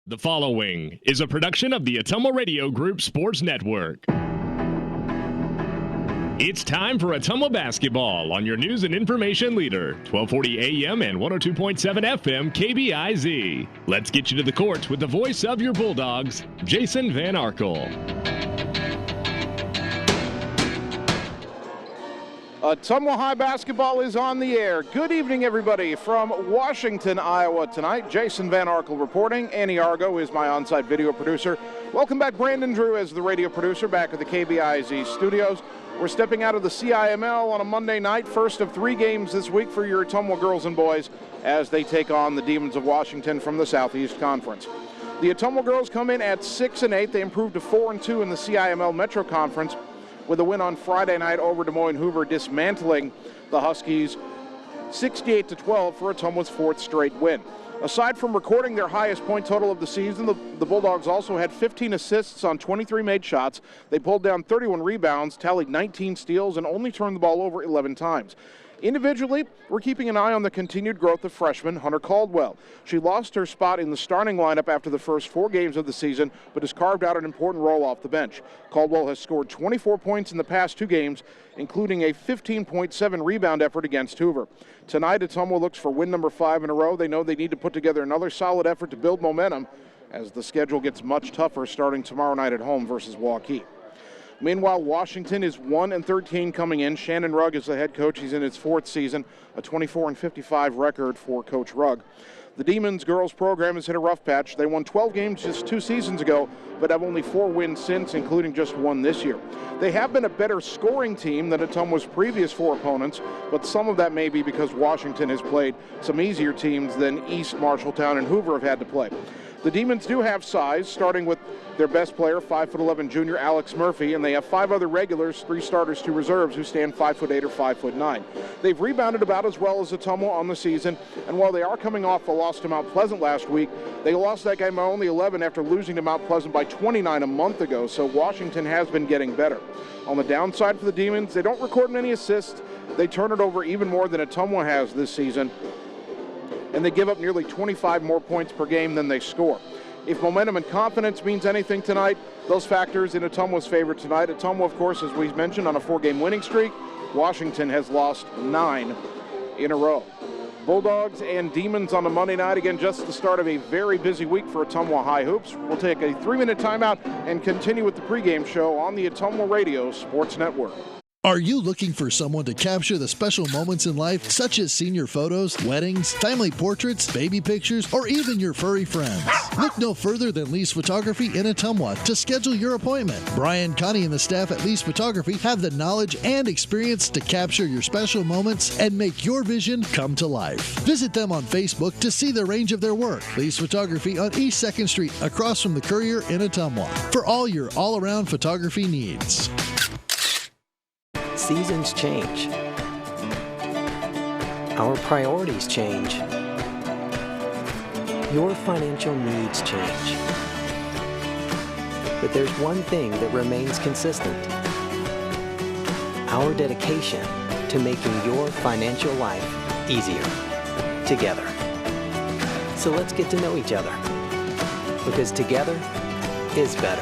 The following is a production of the Ottumwa Radio Group Sports Network. It's time for Ottumwa basketball on your news and information leader, 1240 AM and 102.7 FM KBIZ. Let's get you to the court with the voice of your Bulldogs, Jason Van Arkel. Ottumwa High basketball is on the air. Good evening, everybody, from Washington, Iowa tonight. Jason Van Arkel reporting. Annie Argo is my on-site video producer. Welcome back, Brandon Drew, as the radio producer, back at the KBIZ studios. We're stepping out of the CIML on a Monday night, first of 3 games this week for your Ottumwa girls and boys as they take on the Demons of Washington from the Southeast Conference. The Ottumwa girls come in at 6-8. They improved to 4-2 in the CIML Metro Conference, with a win on Friday night over Des Moines Hoover, dismantling the Huskies 68-12 for Ottumwa's 4th straight win. Aside from recording their highest point total of the season, the Bulldogs also had 15 assists on 23 made shots. They pulled down 31 rebounds, tallied 19 steals, and only turned the ball over 11 times. Individually, we're keeping an eye on the continued growth of freshman Hunter Caldwell. She lost her spot in the starting lineup after the first 4 games of the season, but has carved out an important role off the bench. Caldwell has scored 24 points in the past 2 games, including a 15.7 rebound effort against Hoover. Tonight, Ottumwa looks for win number 5 in a row. They know they need to put together another solid effort to build momentum as the schedule gets much tougher starting tomorrow night at home versus Waukee. Meanwhile, Washington is 1-13 coming in. Shannon Rugg is the head coach. He's in his 4th season, a 24-55 record for Coach Rugg. The Demons girls program has hit a rough patch. They won 12 games just 2 seasons ago, but have only 4 wins since, including just 1 this year. They have been a better scoring team than Ottumwa's previous 4 opponents, but some of that may be because Washington has played some easier teams than East, Marshalltown, and Hoover have had to play. The Demons do have size, starting with their best player, 5'11" junior Alex Murphy, and they have 5 other regulars, 3 starters, 2 reserves, who stand 5'8" or 5'9". They've rebounded about as well as Ottumwa on the season, and while they are coming off a loss to Mount Pleasant last week, they lost that game by only 11 after losing to Mount Pleasant by 29 a month ago, so Washington has been getting better. On the downside for the Demons, they don't record any assists. They turn it over even more than Ottumwa has this season, and they give up nearly 25 more points per game than they score. If momentum and confidence means anything tonight, those factors in Ottumwa's favor tonight. Ottumwa, of course, as we've mentioned, on a 4-game winning streak. Washington has lost 9 in a row. Bulldogs and Demons on a Monday night. Again, just the start of a very busy week for Ottumwa High Hoops. We'll take a 3-minute timeout and continue with the pregame show on the Ottumwa Radio Sports Network. Are you looking for someone to capture the special moments in life, such as senior photos, weddings, family portraits, baby pictures, or even your furry friends? Look no further than Lee's Photography in Ottumwa to schedule your appointment. Brian, Connie, and the staff at Lee's Photography have the knowledge and experience to capture your special moments and make your vision come to life. Visit them on Facebook to see the range of their work. Lee's Photography on East 2nd Street, across from the Courier in Ottumwa, for all your all-around photography needs. Seasons change. Our priorities change. Your financial needs change. But there's one thing that remains consistent: our dedication to making your financial life easier together. So let's get to know each other, because together is better.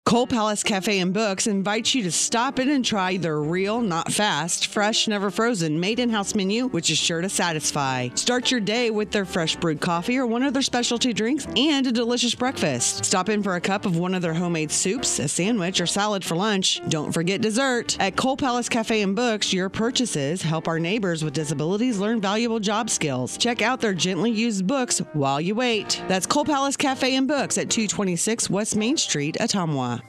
Cole Palace Cafe and Books invites you to stop in and try their real, not fast, fresh, never frozen, made-in-house menu, which is sure to satisfy. Start your day with their fresh brewed coffee or one of their specialty drinks and a delicious breakfast. Stop in for a cup of one of their homemade soups, a sandwich, or salad for lunch. Don't forget dessert. At Cole Palace Cafe and Books, your purchases help our neighbors with disabilities learn valuable job skills. Check out their gently used books while you wait. That's Cole Palace Cafe and Books at 226 West Main Street, Ottumwa.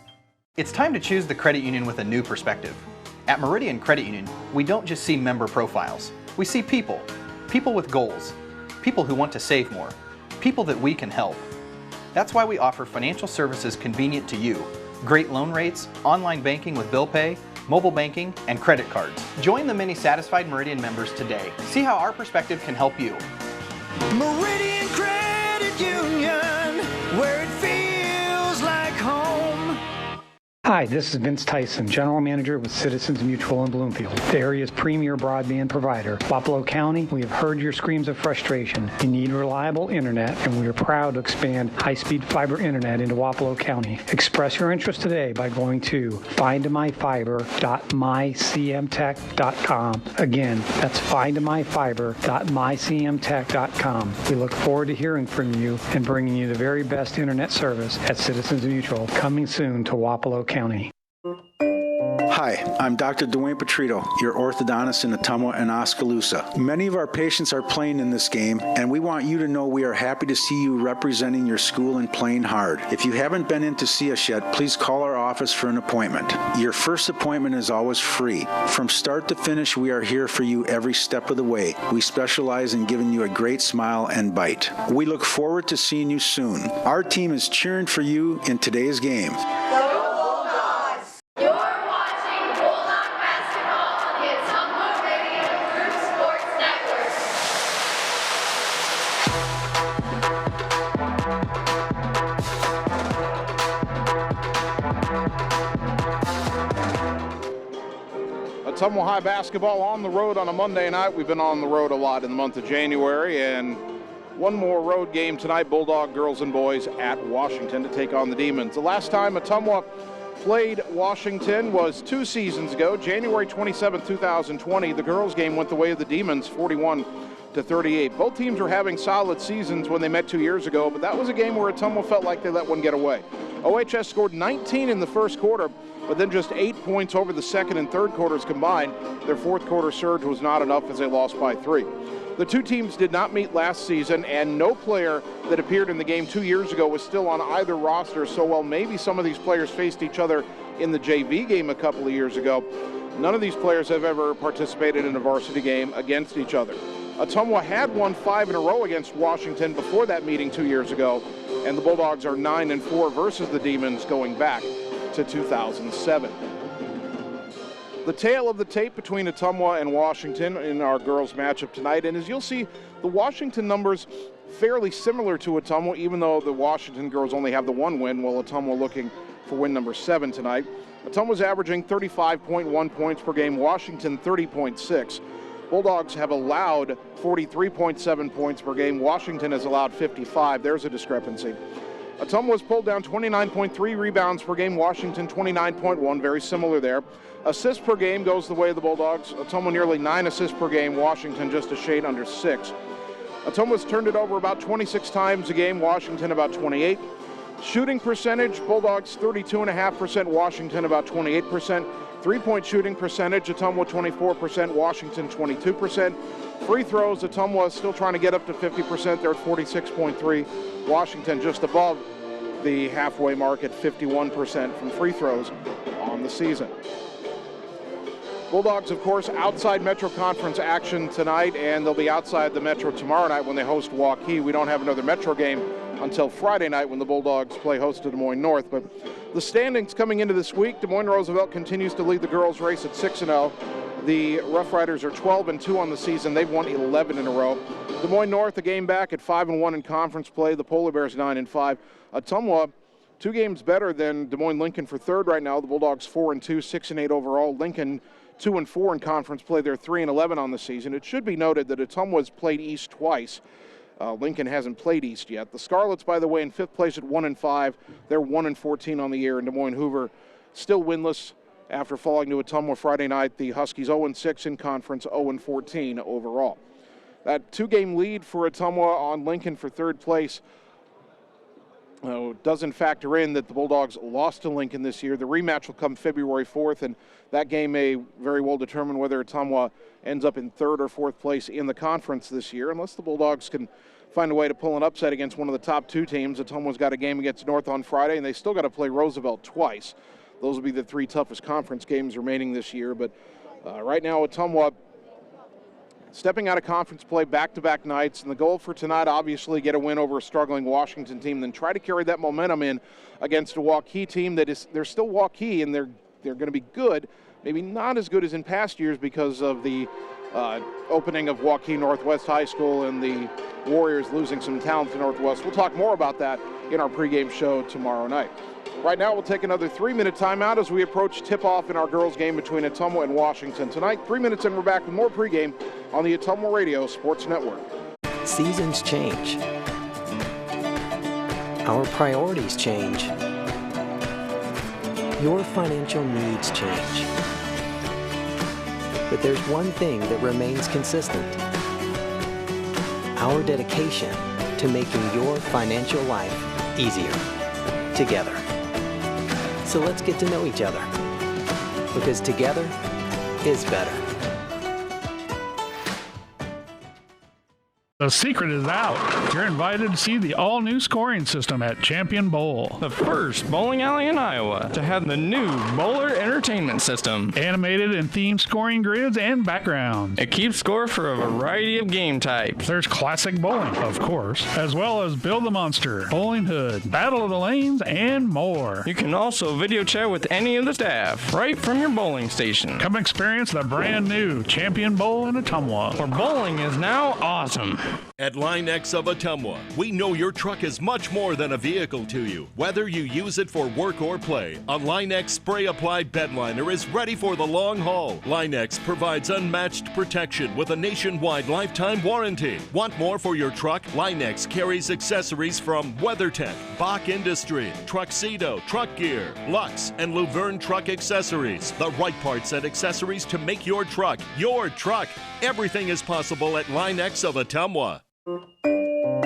It's time to choose the credit union with a new perspective. At Meridian Credit Union, we don't just see member profiles. We see people. People with goals. People who want to save more. People that we can help. That's why we offer financial services convenient to you. Great loan rates, online banking with bill pay, mobile banking, and credit cards. Join the many satisfied Meridian members today. See how our perspective can help you. Meridian Credit Union, where it feels Hi, this is Vince Tyson, General Manager with Citizens Mutual in Bloomfield, the area's premier broadband provider. Wapello County, we have heard your screams of frustration. You need reliable internet, and we are proud to expand high-speed fiber internet into Wapello County. Express your interest today by going to findmyfiber.mycmtech.com. Again, that's findmyfiber.mycmtech.com. We look forward to hearing from you and bringing you the very best internet service at Citizens Mutual, coming soon to Wapello County. Hi, I'm Dr. Dwayne Petrito, your orthodontist in Ottumwa and Oskaloosa. Many of our patients are playing in this game, and we want you to know we are happy to see you representing your school and playing hard. If you haven't been in to see us yet, please call our office for an appointment. Your first appointment is always free. From start to finish, we are here for you every step of the way. We specialize in giving you a great smile and bite. We look forward to seeing you soon. Our team is cheering for you in today's game. Ottumwa High basketball on the road on a Monday night. We've been on the road a lot in the month of January, and one more road game tonight, Bulldog girls and boys at Washington to take on the Demons. The last time Ottumwa played Washington was 2 seasons ago, January 27, 2020. The girls game went the way of the Demons, 41-38. Both teams were having solid seasons when they met 2 years ago, but that was a game where Ottumwa felt like they let one get away. OHS scored 19 in the first quarter, but then just 8 points over the second and third quarters combined. Their fourth quarter surge was not enough as they lost by 3. The two teams did not meet last season, and no player that appeared in the game 2 years ago was still on either roster, so while maybe some of these players faced each other in the JV game a couple of years ago, none of these players have ever participated in a varsity game against each other. Ottumwa had won 5 in a row against Washington before that meeting 2 years ago, and the Bulldogs are 9-4 versus the Demons going back to 2007. The tale of the tape between Ottumwa and Washington in our girls matchup tonight, and as you'll see, the Washington numbers fairly similar to Ottumwa, even though the Washington girls only have the 1 win, while Ottumwa looking for win number 7 tonight. Ottumwa's averaging 35.1 points per game, Washington 30.6. Bulldogs have allowed 43.7 points per game. Washington has allowed 55. There's a discrepancy. Ottumwa was pulled down 29.3 rebounds per game. Washington 29.1, very similar there. Assists per game goes the way of the Bulldogs. Ottumwa nearly 9 assists per game. Washington just a shade under 6. Ottumwa's turned it over about 26 times a game. Washington about 28. Shooting percentage, Bulldogs 32.5%. Washington about 28%. Three-point shooting percentage, Ottumwa 24%, Washington 22%. Free throws, Ottumwa still trying to get up to 50%. They're at 46.3. Washington just above the halfway mark at 51% from free throws on the season. Bulldogs, of course, outside Metro Conference action tonight, and they'll be outside the Metro tomorrow night when they host Waukee. We don't have another Metro game until Friday night when the Bulldogs play host to Des Moines North. But the standings coming into this week, Des Moines Roosevelt continues to lead the girls' race at 6-0. The Rough Riders are 12-2 on the season. They've won 11 in a row. Des Moines North, a game back at 5-1 in conference play. The Polar Bears 9-5. Ottumwa, 2 games better than Des Moines Lincoln for third right now. The Bulldogs 4-2, 6-8 overall. Lincoln 2-4 in conference play. They're 3-11 on the season. It should be noted that Ottumwa's played East twice. Lincoln hasn't played East yet. The Scarlets, by the way, in 5th place at 1-5. They're 1-14 on the year. And Des Moines Hoover still winless after falling to Ottumwa Friday night. The Huskies 0-6 in conference, 0-14 overall. That 2-game lead for Ottumwa on Lincoln for third place doesn't factor in that the Bulldogs lost to Lincoln this year. The rematch will come February 4th, and that game may very well determine whether Ottumwa ends up in 3rd or 4th place in the conference this year, unless the Bulldogs can find a way to pull an upset against one of the top 2 teams. Ottumwa's got a game against North on Friday, and they still got to play Roosevelt twice. Those will be the 3 toughest conference games remaining this year, but right now Ottumwa stepping out of conference play back-to-back nights, and the goal for tonight, obviously, get a win over a struggling Washington team, then try to carry that momentum in against a Waukee team that is, they're still Waukee, and they're going to be good, maybe not as good as in past years because of the opening of Waukee Northwest High School and the Warriors losing some talent to Northwest. We'll talk more about that in our pregame show tomorrow night. Right now, we'll take another 3-minute timeout as we approach tip-off in our girls' game between Ottumwa and Washington tonight. 3 minutes and we're back with more pregame on the Ottumwa Radio Sports Network. Seasons change. Our priorities change. Your financial needs change. But there's one thing that remains consistent. Our dedication to making your financial life easier together. So let's get to know each other, because together is better. The secret is out. You're invited to see the all-new scoring system at Champion Bowl. The first bowling alley in Iowa to have the new Bowler Entertainment System. Animated and themed scoring grids and backgrounds. It keeps score for a variety of game types. There's classic bowling, of course, as well as Build the Monster, Bowling Hood, Battle of the Lanes, and more. You can also video chat with any of the staff right from your bowling station. Come experience the brand new Champion Bowl in Ottumwa, where bowling is now awesome. At Line X of Ottumwa, we know your truck is much more than a vehicle to you. Whether you use it for work or play, a Line X spray-applied bedliner is ready for the long haul. Line X provides unmatched protection with a nationwide lifetime warranty. Want more for your truck? Line X carries accessories from WeatherTech, Bach Industry, Truxedo, Truck Gear, Lux, and Luverne Truck Accessories. The right parts and accessories to make your truck your truck. Everything is possible at Line X of Ottumwa.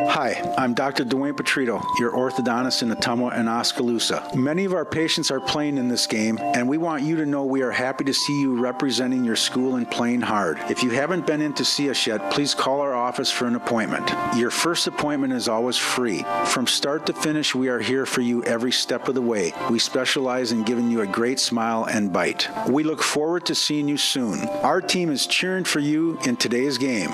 Hi, I'm Dr. Dwayne Petrito, your orthodontist in Ottumwa and Oskaloosa. Many of our patients are playing in this game, and we want you to know we are happy to see you representing your school and playing hard. If you haven't been in to see us yet, please call our office for an appointment. Your first appointment is always free. From start to finish, we are here for you every step of the way. We specialize in giving you a great smile and bite. We look forward to seeing you soon. Our team is cheering for you in today's game.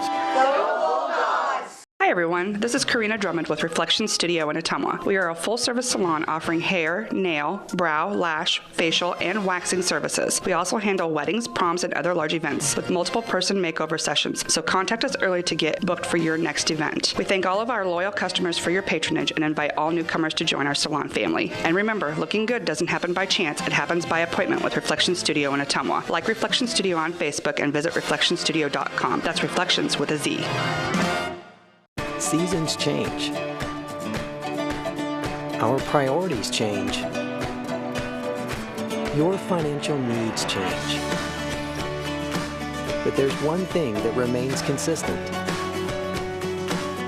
Hi everyone, this is Karina Drummond with Reflection Studio in Ottumwa. We are a full-service salon offering hair, nail, brow, lash, facial, and waxing services. We also handle weddings, proms, and other large events with multiple person makeover sessions, so contact us early to get booked for your next event. We thank all of our loyal customers for your patronage and invite all newcomers to join our salon family. And remember, looking good doesn't happen by chance, it happens by appointment with Reflection Studio in Ottumwa. Like Reflection Studio on Facebook and visit reflectionstudio.com. That's Reflections with a Z. Seasons change. Our priorities change. Your financial needs change. But there's one thing that remains consistent.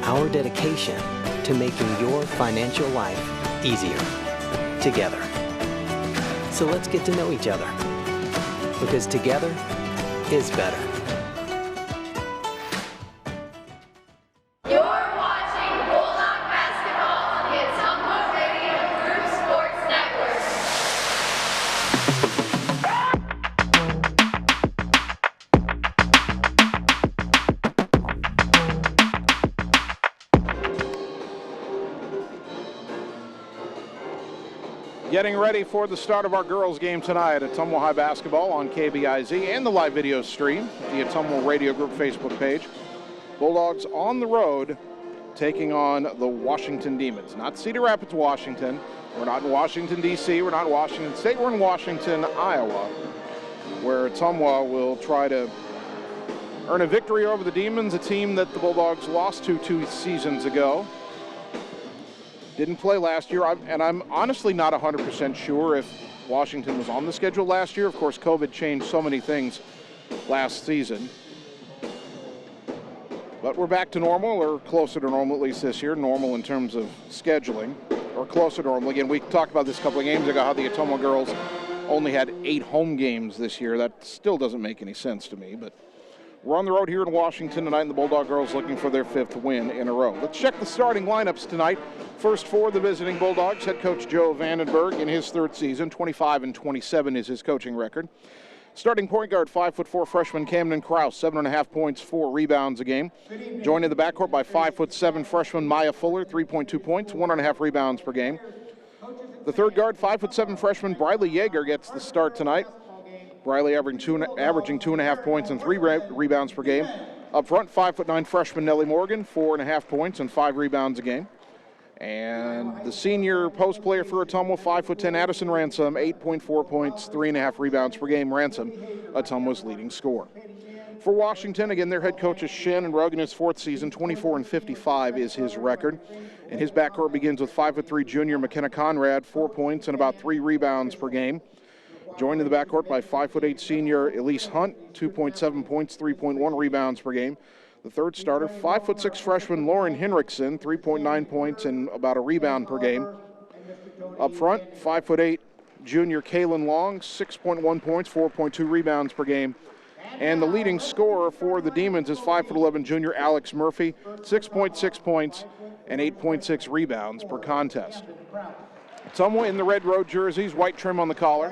Our dedication to making your financial life easier together. So let's get to know each other, because together is better. Getting ready for the start of our girls' game tonight at Ottumwa High Basketball on KBIZ and the live video stream, the Ottumwa Radio Group Facebook page. Bulldogs on the road taking on the Washington Demons. Not Cedar Rapids, Washington. We're not in Washington, D.C. We're not in Washington State. We're in Washington, Iowa, where Ottumwa will try to earn a victory over the Demons, a team that the Bulldogs lost to 2 seasons ago. Didn't play last year, and I'm honestly not 100% sure if Washington was on the schedule last year. Of course, COVID changed so many things last season. But we're back to normal, or closer to normal at least this year. Normal in terms of scheduling, or closer to normal. Again, we talked about this a couple of games ago, how the Ottumwa girls only had 8 home games this year. That still doesn't make any sense to me, but we're on the road here in Washington tonight, and the Bulldog girls looking for their 5th win in a row. Let's check the starting lineups tonight. First for the visiting Bulldogs, head coach Joe Vandenberg in his 3rd season. 25-27 is his coaching record. Starting point guard, 5'4" freshman Camden Krause, 7.5 points, 4 rebounds a game. Joined in the backcourt by 5'7" freshman Maya Fuller, 3.2 points, 1.5 rebounds per game. The third guard, 5'7" freshman Briley Yeager gets the start tonight. Briley averaging 2.5 points and 3 rebounds per game. Up front, 5'9" freshman Nellie Morgan, 4.5 points and 5 rebounds a game. And the senior post player for Ottumwa, 5'10", Addison Ransom, 8.4 points, 3.5 rebounds per game. Ransom, Ottumwa's leading scorer. For Washington, again, their head coach is Shannon Rugg in his fourth season. 24-55 is his record. And his backcourt begins with 5'3" junior McKenna Conrad, 4 points and about 3 rebounds per game. Joined in the backcourt by 5'8" senior Elise Hunt, 2.7 points, 3.1 rebounds per game. The third starter, 5'6" freshman Lauren Henriksen, 3.9 points and about a rebound per game. Up front, 5'8" junior Kaylin Long, 6.1 points, 4.2 rebounds per game. And the leading scorer for the Demons is 5'11" junior Alex Murphy, 6.6 points and 8.6 rebounds per contest. Ottumwa in the red road jerseys, white trim on the collar.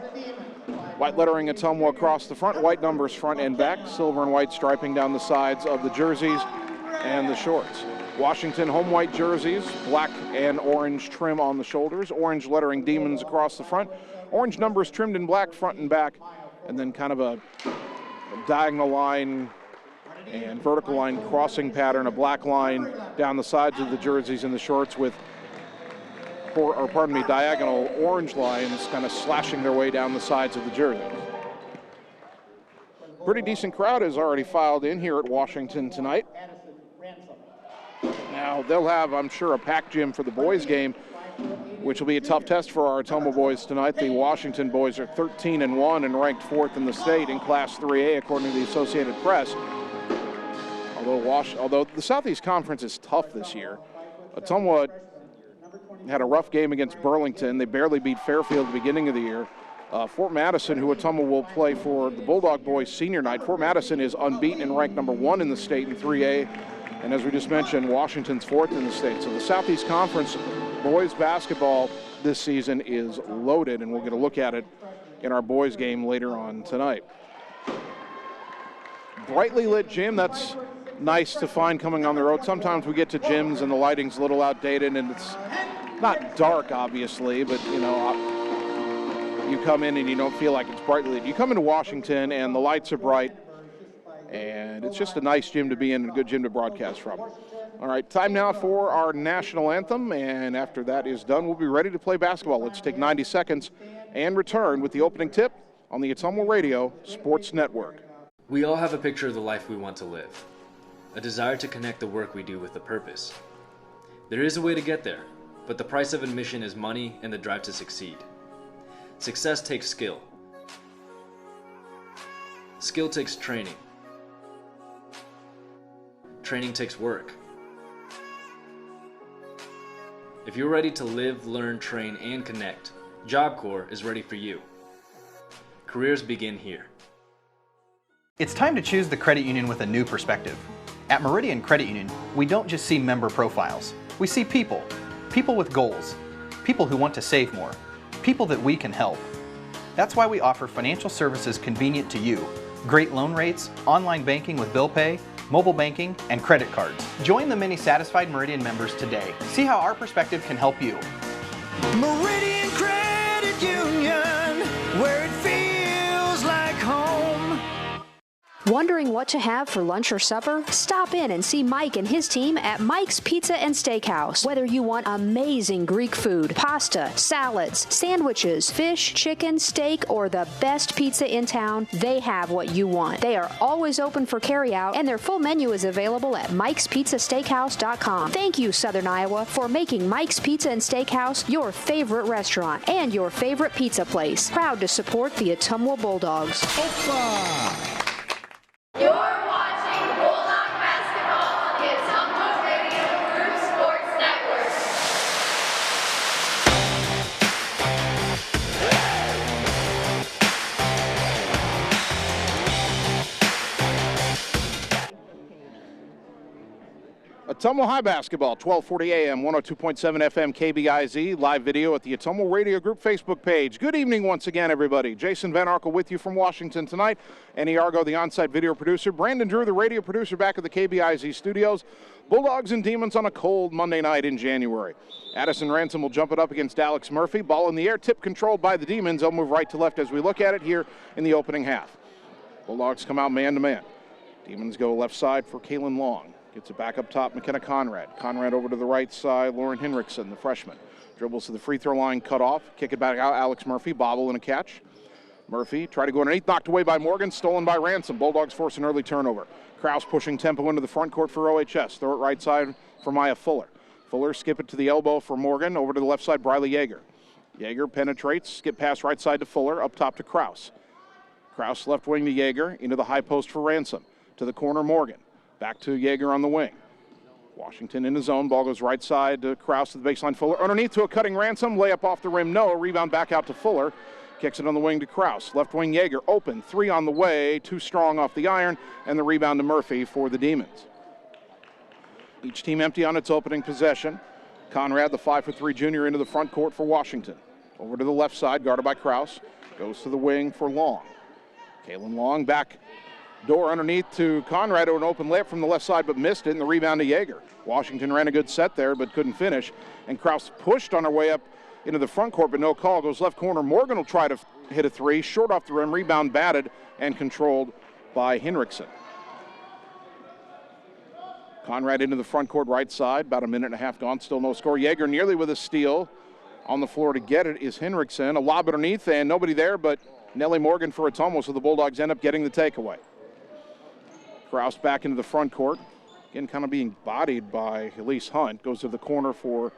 White lettering Ottumwa across the front, white numbers front and back, silver and white striping down the sides of the jerseys and the shorts. Washington home white jerseys, black and orange trim on the shoulders, orange lettering Demons across the front, orange numbers trimmed in black front and back, and then kind of a diagonal line and vertical line crossing pattern, a black line down the sides of the jerseys and the shorts with diagonal orange lines kind of slashing their way down the sides of the jersey. Pretty decent crowd has already filed in here at Washington tonight. Now they'll have, I'm sure, a packed gym for the boys game, which will be a tough test for our Ottumwa boys tonight. The Washington boys are 13-1 and ranked 4th in the state in Class 3A according to the Associated Press. Although the Southeast Conference is tough this year, Ottumwa had a rough game against Burlington. They barely beat Fairfield at the beginning of the year. Fort Madison, who Ottumwa will play for the Bulldog boys senior night. Fort Madison is unbeaten and ranked number 1 in the state in 3A. And as we just mentioned, Washington's 4th in the state. So the Southeast Conference boys basketball this season is loaded, and we'll get a look at it in our boys game later on tonight. Brightly lit gym, that's nice to find coming on the road. Sometimes we get to gyms and the lighting's a little outdated and it's not dark, obviously, but you know, you come in and you don't feel like it's brightly lit. You come into Washington and the lights are bright, and it's just a nice gym to be in and a good gym to broadcast from. All right, time now for our national anthem, and after that is done, we'll be ready to play basketball. Let's take 90 seconds and return with the opening tip on the Ottumwa Radio Sports Network. We all have a picture of the life we want to live, a desire to connect the work we do with a purpose. There is a way to get there, but the price of admission is money and the drive to succeed. Success takes skill. Skill takes training. Training takes work. If you're ready to live, learn, train, and connect, Job Corps is ready for you. Careers begin here. It's time to choose the credit union with a new perspective. At Meridian Credit Union, we don't just see member profiles. We see people. People with goals. People who want to save more. People that we can help. That's why we offer financial services convenient to you. Great loan rates, online banking with bill pay, mobile banking, and credit cards. Join the many satisfied Meridian members today. See how our perspective can help you. Meridian Credit Union, where it feels like home. Wondering what to have for lunch or supper? Stop in and see Mike and his team at Mike's Pizza and Steakhouse. Whether you want amazing Greek food, pasta, salads, sandwiches, fish, chicken, steak, or the best pizza in town, they have what you want. They are always open for carryout, and their full menu is available at Mike'sPizzaSteakhouse.com. Thank you, Southern Iowa, for making Mike's Pizza and Steakhouse your favorite restaurant and your favorite pizza place. Proud to support the Ottumwa Bulldogs. Opa! You're watching Bulldog Basketball on the Ottumwa Radio Group Sports Network. Ottumwa High Basketball, 1240 AM, 102.7 FM, KBIZ, live video at the Ottumwa Radio Group Facebook page. Good evening once again, everybody. Jason Van Arkel with you from Washington tonight. Annie Argo, the on-site video producer. Brandon Drew, the radio producer, back at the KBIZ studios. Bulldogs and Demons on a cold Monday night in January. Addison Ransom will jump it up against Alex Murphy. Ball in the air, tip controlled by the Demons. They'll move right to left as we look at it here in the opening half. Bulldogs come out man-to-man. Demons go left side for Kaylin Long. Gets it back up top, McKenna Conrad. Conrad over to the right side, Lauren Henriksen, the freshman. Dribbles to the free throw line, cut off. Kick it back out, Alex Murphy, bobble and a catch. Murphy tried to go underneath, knocked away by Morgan, stolen by Ransom. Bulldogs force an early turnover. Kraus pushing tempo into the front court for OHS. Throw it right side for Maya Fuller. Fuller skip it to the elbow for Morgan, over to the left side, Briley Yeager. Yeager penetrates, skip pass right side to Fuller, up top to Kraus. Kraus left wing to Yeager, into the high post for Ransom. To the corner, Morgan. Back to Yeager on the wing. Washington in his zone. Ball goes right side to Kraus to the baseline. Fuller underneath to a cutting Ransom. Layup off the rim. No. Rebound back out to Fuller. Kicks it on the wing to Kraus. Left wing Yeager open. 3 on the way. Too strong off the iron. And the rebound to Murphy for the Demons. Each team empty on its opening possession. Conrad, the 5'3" junior, into the front court for Washington. Over to the left side, guarded by Kraus. Goes to the wing for Long. Kalen Long back. Door underneath to Conrad, an open layup from the left side, but missed it, and the rebound to Yeager. Washington ran a good set there, but couldn't finish. And Kraus pushed on her way up into the front court, but no call. Goes left corner. Morgan will try to hit a 3. Short off the rim, rebound batted and controlled by Henriksen. Conrad into the front court right side. About a minute and a half gone, still no score. Yeager nearly with a steal. On the floor to get it is Henriksen. A lob underneath, and nobody there but Nellie Morgan for Ottumwa, so the Bulldogs end up getting the takeaway. Kraus back into the front court. Again, kind of being bodied by Elise Hunt. Goes to the corner for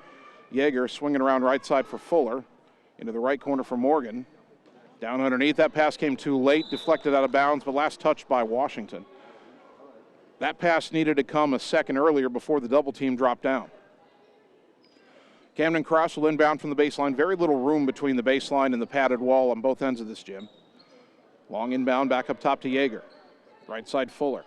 Yeager, swinging around right side for Fuller. Into the right corner for Morgan. Down underneath. That pass came too late, deflected out of bounds, but last touched by Washington. That pass needed to come a second earlier before the double team dropped down. Camden Kraus will inbound from the baseline. Very little room between the baseline and the padded wall on both ends of this gym. Long inbound, back up top to Yeager. Right side Fuller.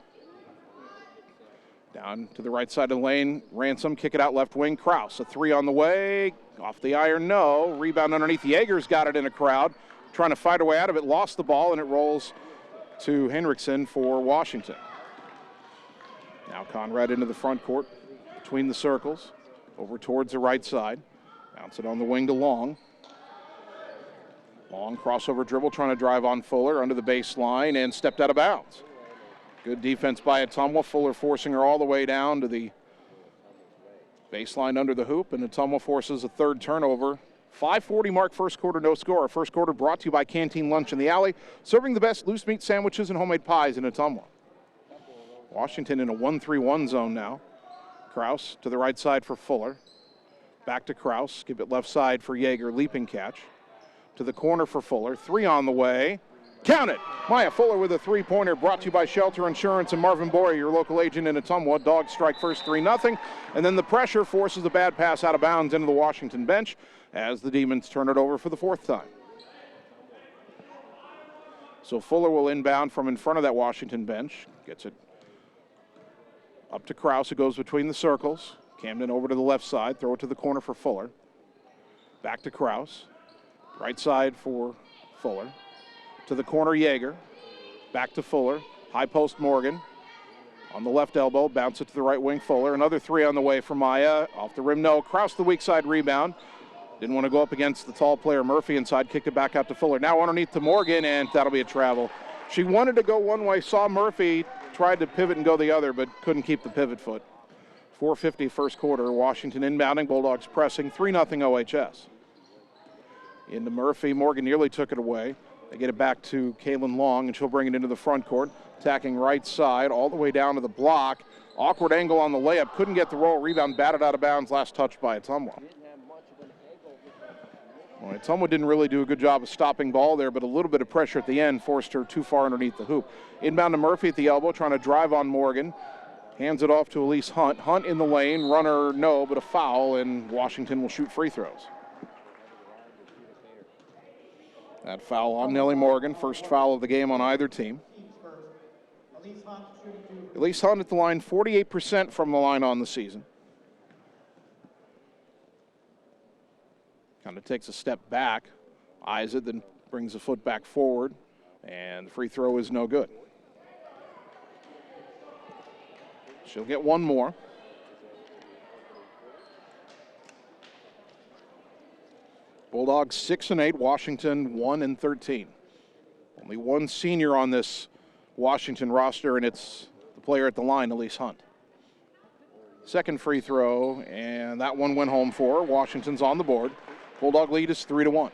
Down to the right side of the lane, Ransom, kick it out left wing, Kraus. A 3 on the way, off the iron, no. Rebound underneath, Yeager's got it in a crowd. Trying to fight her way out of it, lost the ball, and it rolls to Henriksen for Washington. Now Conrad into the front court, between the circles, over towards the right side. Bounce it on the wing to Long. Long crossover dribble, trying to drive on Fuller under the baseline, and stepped out of bounds. Good defense by Ottumwa. Fuller forcing her all the way down to the baseline under the hoop, and Ottumwa forces a third turnover. 5:40 mark, first quarter, no score. Our first quarter brought to you by Canteen Lunch in the Alley, serving the best loose meat sandwiches and homemade pies in Ottumwa. Washington in a 1-3-1 zone now. Kraus to the right side for Fuller. Back to Kraus. Give it left side for Yeager. Leaping catch. To the corner for Fuller. 3 on the way. Count it! Maya Fuller with a 3-pointer, brought to you by Shelter Insurance and Marvin Boyer, your local agent in Ottumwa. Dogs strike first 3-0, and then the pressure forces a bad pass out of bounds into the Washington bench as the Demons turn it over for the 4th time. So Fuller will inbound from in front of that Washington bench. Gets it up to Kraus, who goes between the circles. Camden over to the left side, throw it to the corner for Fuller. Back to Kraus. Right side for Fuller. To the corner, Yeager. Back to Fuller. High post, Morgan. On the left elbow, bounce it to the right wing, Fuller. Another 3 on the way for Maya. Off the rim, no. Kraus the weak side rebound. Didn't want to go up against the tall player Murphy inside. Kicked it back out to Fuller. Now underneath to Morgan, and that'll be a travel. She wanted to go one way, saw Murphy, tried to pivot and go the other, but couldn't keep the pivot foot. 4:50 first quarter. Washington inbounding. Bulldogs pressing. 3-0 OHS. Into Murphy. Morgan nearly took it away. They get it back to Kaylin Long, and she'll bring it into the front court. Attacking right side, all the way down to the block. Awkward angle on the layup. Couldn't get the roll. Rebound batted out of bounds. Last touch by Ottumwa. Well, Ottumwa didn't really do a good job of stopping ball there, but a little bit of pressure at the end forced her too far underneath the hoop. Inbound to Murphy at the elbow, trying to drive on Morgan. Hands it off to Elise Hunt. Hunt in the lane. Runner, no, but a foul, and Washington will shoot free throws. That foul on Nellie Morgan, first foul of the game on either team. Elise Hunt at the line, 48% from the line on the season. Kind of takes a step back, eyes it, then brings a foot back forward, and the free throw is no good. She'll get one more. Bulldogs 6-8, Washington 1-13. Only one senior on this Washington roster, and it's the player at the line, Elise Hunt. second free throw, and that one went home for her. Washington's on the board. Bulldog lead is 3-1.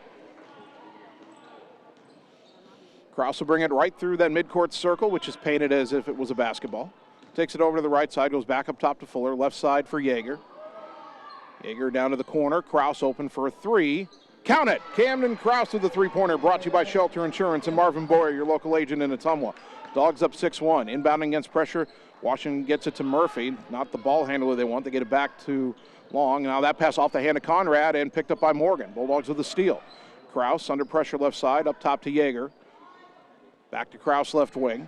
Krause will bring it right through that midcourt circle, which is painted as if it was a basketball. Takes it over to the right side, goes back up top to Fuller. Left side for Yeager. Yeager down to the corner. Krause open for a three. Count it! Camden Krause with the three-pointer, brought to you by Shelter Insurance and Marvin Boyer, your local agent in Ottumwa. Dogs up 6-1. Inbounding against pressure. Washington gets it to Murphy. Not the ball handler they want. They get it back to Long. Now that pass off the hand of Conrad and picked up by Morgan. Bulldogs with the steal. Krause under pressure left side, up top to Yeager. Back to Krause left wing.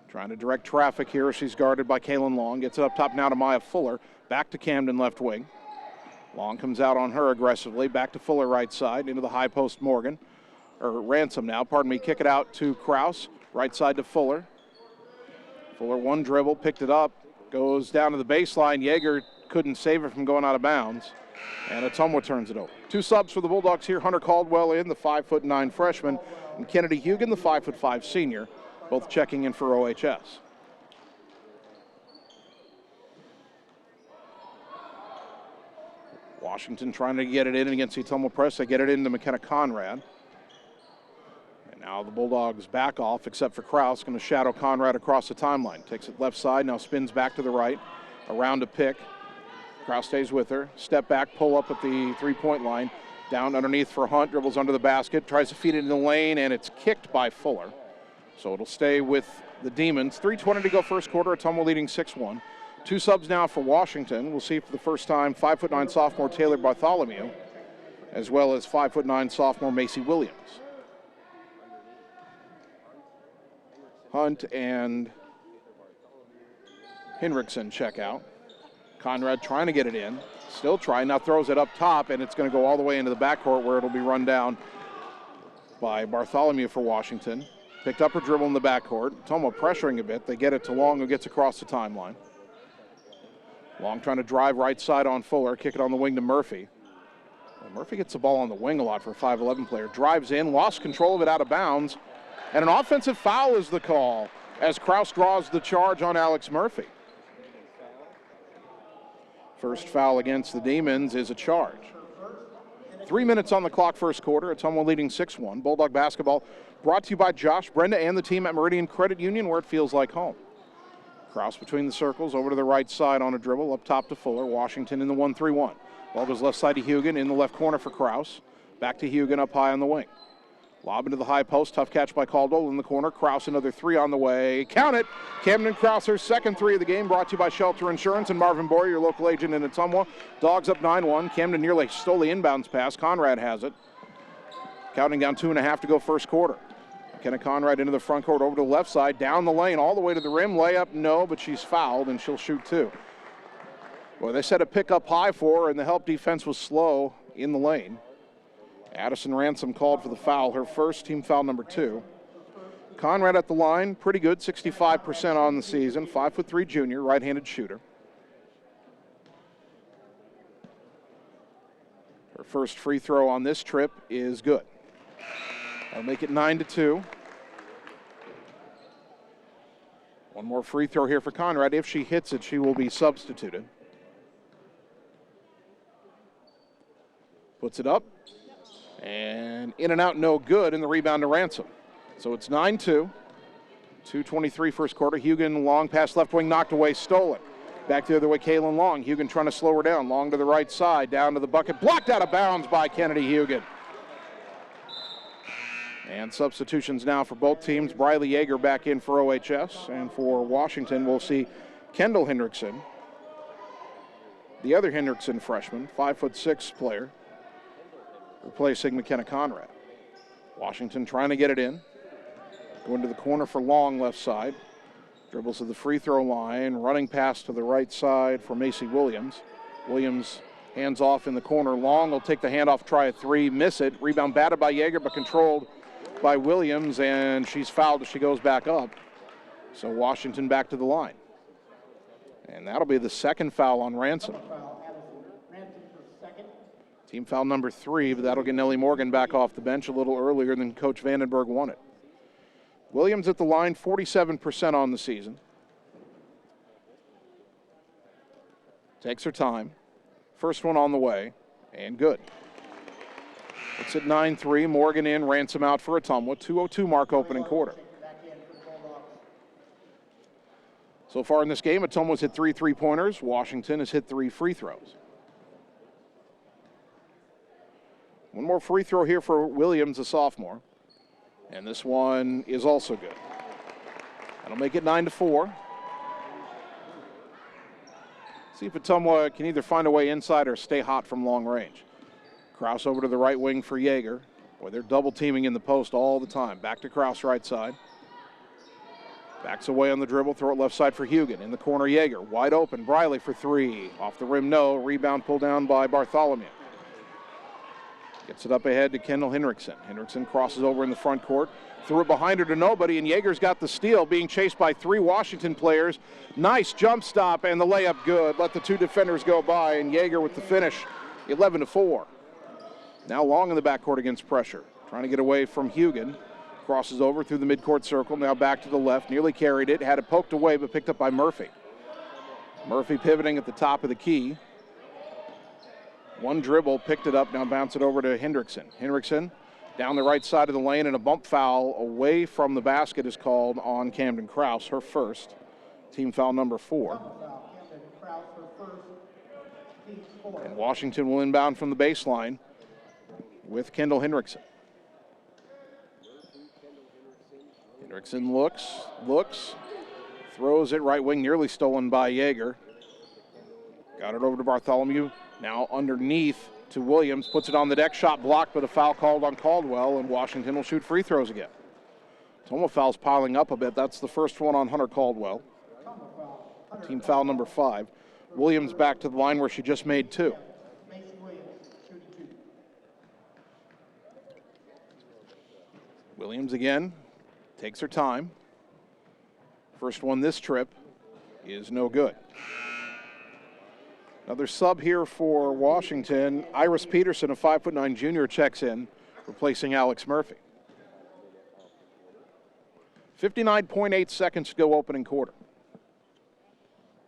Trying to direct traffic here. She's guarded by Kaylin Long. Gets it up top now to Maya Fuller. Back to Camden left wing. Long comes out on her aggressively. Back to Fuller right side. Into the high post Morgan. Or Ransom now, pardon me. Kick it out to Krause. Right side to Fuller. Fuller one dribble. Picked it up. Goes down to the baseline. Yeager couldn't save it from going out of bounds. And Ottumwa turns it over. Two subs for the Bulldogs here. Hunter Caldwell in, the 5'9" freshman. And Kennedy Hugan, the 5'5" senior. Both checking in for OHS. Washington trying to get it in against the Ottumwa press. They get it into McKenna Conrad. And now the Bulldogs back off, except for Krause, going to shadow Conrad across the timeline. Takes it left side, now spins back to the right. Around to pick. Krause stays with her. Step back, pull up at the three-point line. Down underneath for Hunt, dribbles under the basket, tries to feed it in the lane, and it's kicked by Fuller. So it'll stay with the Demons. 3:20 to go first quarter. Ottumwa leading 6-1. Two subs now for Washington. We'll see for the first time 5'9" sophomore Taylor Bartholomew, as well as 5'9" sophomore Macy Williams. Hunt and Hendrickson check out. Conrad trying to get it in. Still trying, now throws it up top, and it's going to go all the way into the backcourt where it'll be run down by Bartholomew for Washington. Picked up her dribble in the backcourt. Ottumwa pressuring a bit. They get it to Long, who gets across the timeline. Long trying to drive right side on Fuller, kick it on the wing to Murphy. Well, Murphy gets the ball on the wing a lot for a 5'11" player. Drives in, lost control of it out of bounds, and an offensive foul is the call as Krause draws the charge on Alex Murphy. First foul against the Demons is a charge. 3 minutes on the clock first quarter. Ottumwa leading 6-1. Bulldog basketball brought to you by Josh, Brenda, and the team at Meridian Credit Union, where it feels like home. Krause between the circles, over to the right side on a dribble, up top to Fuller. Washington in the 1-3-1. Ball goes left side to Hugan, in the left corner for Krause. Back to Hugan, up high on the wing. Lob into the high post, tough catch by Caldwell in the corner. Krause another three on the way. Count it! Camden Krause, her second three of the game, brought to you by Shelter Insurance and Marvin Boyer, your local agent in Ottumwa. Dogs up 9-1. Camden nearly stole the inbounds pass. Conrad has it. Counting down 2.5 to go first quarter. McKenna Conrad into the front court, over to the left side, down the lane, all the way to the rim. Layup, no, but she's fouled, and she'll shoot two. Well, they set a pick up high for her, and the help defense was slow in the lane. Addison Ransom called for the foul, her first, team foul number 2. Conrad at the line, pretty good, 65% on the season, 5'3" junior, right-handed shooter. Her first free throw on this trip is good. That'll make it 9-2. One more free throw here for Conrad. If she hits it, she will be substituted. Puts it up. And in and out, no good, and the rebound to Ransom. So it's 9-2. 2:23 first quarter. Hugan, long pass left wing, knocked away, stolen. Back the other way, Kaylin Long. Hugan trying to slow her down. Long to the right side, down to the bucket. Blocked out of bounds by Kennedy Hugan. And substitutions now for both teams. Briley Yeager back in for OHS. And for Washington, we'll see Kendall Hendrickson, the other Hendrickson freshman, 5'6" player, replacing McKenna Conrad. Washington trying to get it in. Going to the corner for Long, left side. Dribbles to the free throw line. Running pass to the right side for Macy Williams. Williams hands off in the corner. Long will take the handoff, try a three, miss it. Rebound batted by Yeager, but controlled by Williams, and she's fouled as she goes back up. So Washington back to the line. And that'll be the second foul on Ransom. Team foul number 3, but that'll get Nellie Morgan back off the bench a little earlier than Coach Vandenberg wanted. Williams at the line, 47% on the season. Takes her time. First one on the way, and good. It's at 9-3. Morgan in, Ransom out for Ottumwa. 2:02 mark opening quarter. So far in this game, Ottumwa's hit 3 3-pointers. Washington has hit 3 free throws. One more free throw here for Williams, a sophomore. And this one is also good. That'll make it 9-4. See if Ottumwa can either find a way inside or stay hot from long range. Kraus over to the right wing for Yeager. Boy, they're double teaming in the post all the time. Back to Kraus, right side. Backs away on the dribble, throw it left side for Hugan. In the corner, Yeager, wide open. Briley for 3. Off the rim, no. Rebound pulled down by Bartholomew. Gets it up ahead to Kendall Henriksen. Henriksen crosses over in the front court. Threw it behind her to nobody, and Yeager's got the steal, being chased by 3 Washington players. Nice jump stop, and the layup good. Let the 2 defenders go by, and Yeager with the finish, 11-4. Now Long in the backcourt against pressure. Trying to get away from Hugan. Crosses over through the midcourt circle, now back to the left. Nearly carried it, had it poked away, but picked up by Murphy. Murphy pivoting at the top of the key. One dribble, picked it up, now bounce it over to Hendrickson. Hendrickson down the right side of the lane, and a bump foul away from the basket is called on Camden Kraus, her first. Team foul number 4. And Washington will inbound from the baseline with Kendall Hendrickson. Hendrickson looks, throws it right wing, nearly stolen by Yeager. Got it over to Bartholomew. Now underneath to Williams, puts it on the deck, shot blocked, but a foul called on Caldwell, and Washington will shoot free throws again. Ottumwa fouls piling up a bit. That's the first one on Hunter Caldwell. Team foul number 5. Williams back to the line where she just made 2. Williams again, takes her time. First one this trip is no good. Another sub here for Washington. Iris Peterson, a 5'9" junior, checks in, replacing Alex Murphy. 59.8 seconds to go opening quarter.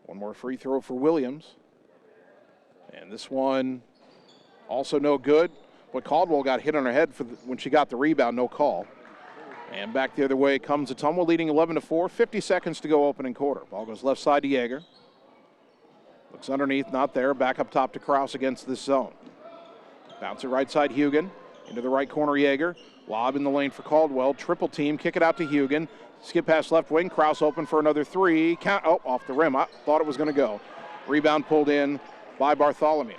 One more free throw for Williams. And this one also no good. But Caldwell got hit on her head when she got the rebound, no call. And back the other way comes Ottumwa, leading 11-4. 50 seconds to go opening quarter. Ball goes left side to Yeager. Looks underneath, not there. Back up top to Kraus against this zone. Bounce it right side, Hugan. Into the right corner, Yeager. Lob in the lane for Caldwell. Triple team, kick it out to Hugan. Skip past left wing. Kraus open for another 3. Count. Oh, off the rim. I thought it was going to go. Rebound pulled in by Bartholomew.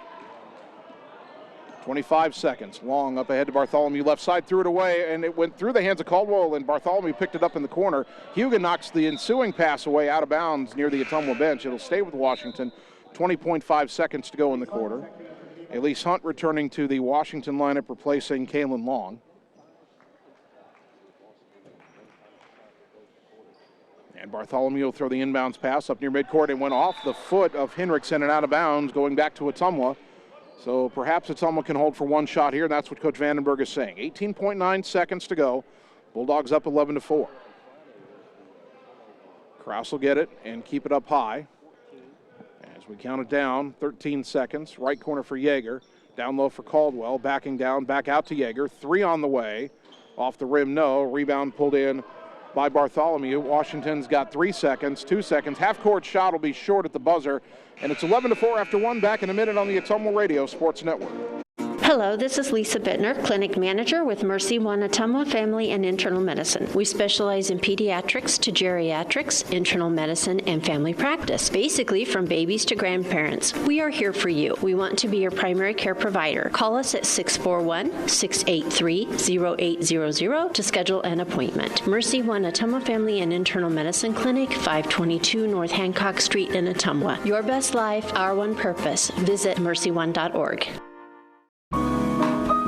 25 seconds. Long up ahead to Bartholomew. Left side, threw it away, and it went through the hands of Caldwell, and Bartholomew picked it up in the corner. Hugan knocks the ensuing pass away out of bounds near the Ottumwa bench. It'll stay with Washington. 20.5 seconds to go in the quarter. Elise Hunt returning to the Washington lineup, replacing Kaylin Long. And Bartholomew will throw the inbounds pass up near midcourt and went off the foot of Henriksen and out of bounds, going back to Ottumwa. So perhaps Ottumwa can hold for one shot here. That's what Coach Vandenberg is saying. 18.9 seconds to go. Bulldogs up 11-4. Kraus will get it and keep it up high. As we count it down, 13 seconds. Right corner for Yeager. Down low for Caldwell. Backing down, back out to Yeager. 3 on the way. Off the rim, no. Rebound pulled in by Bartholomew. Washington's got 3 seconds, 2 seconds. Half-court shot will be short at the buzzer. And it's 11-4 after 1. Back in a minute on the Ottumwa Radio Sports Network. Hello, this is Lisa Bittner, Clinic Manager with Mercy One Ottumwa Family and Internal Medicine. We specialize in pediatrics to geriatrics, internal medicine, and family practice, basically from babies to grandparents. We are here for you. We want to be your primary care provider. Call us at 641-683-0800 to schedule an appointment. Mercy One Ottumwa Family and Internal Medicine Clinic, 522 North Hancock Street in Ottumwa. Your best life, our one purpose. Visit mercyone.org.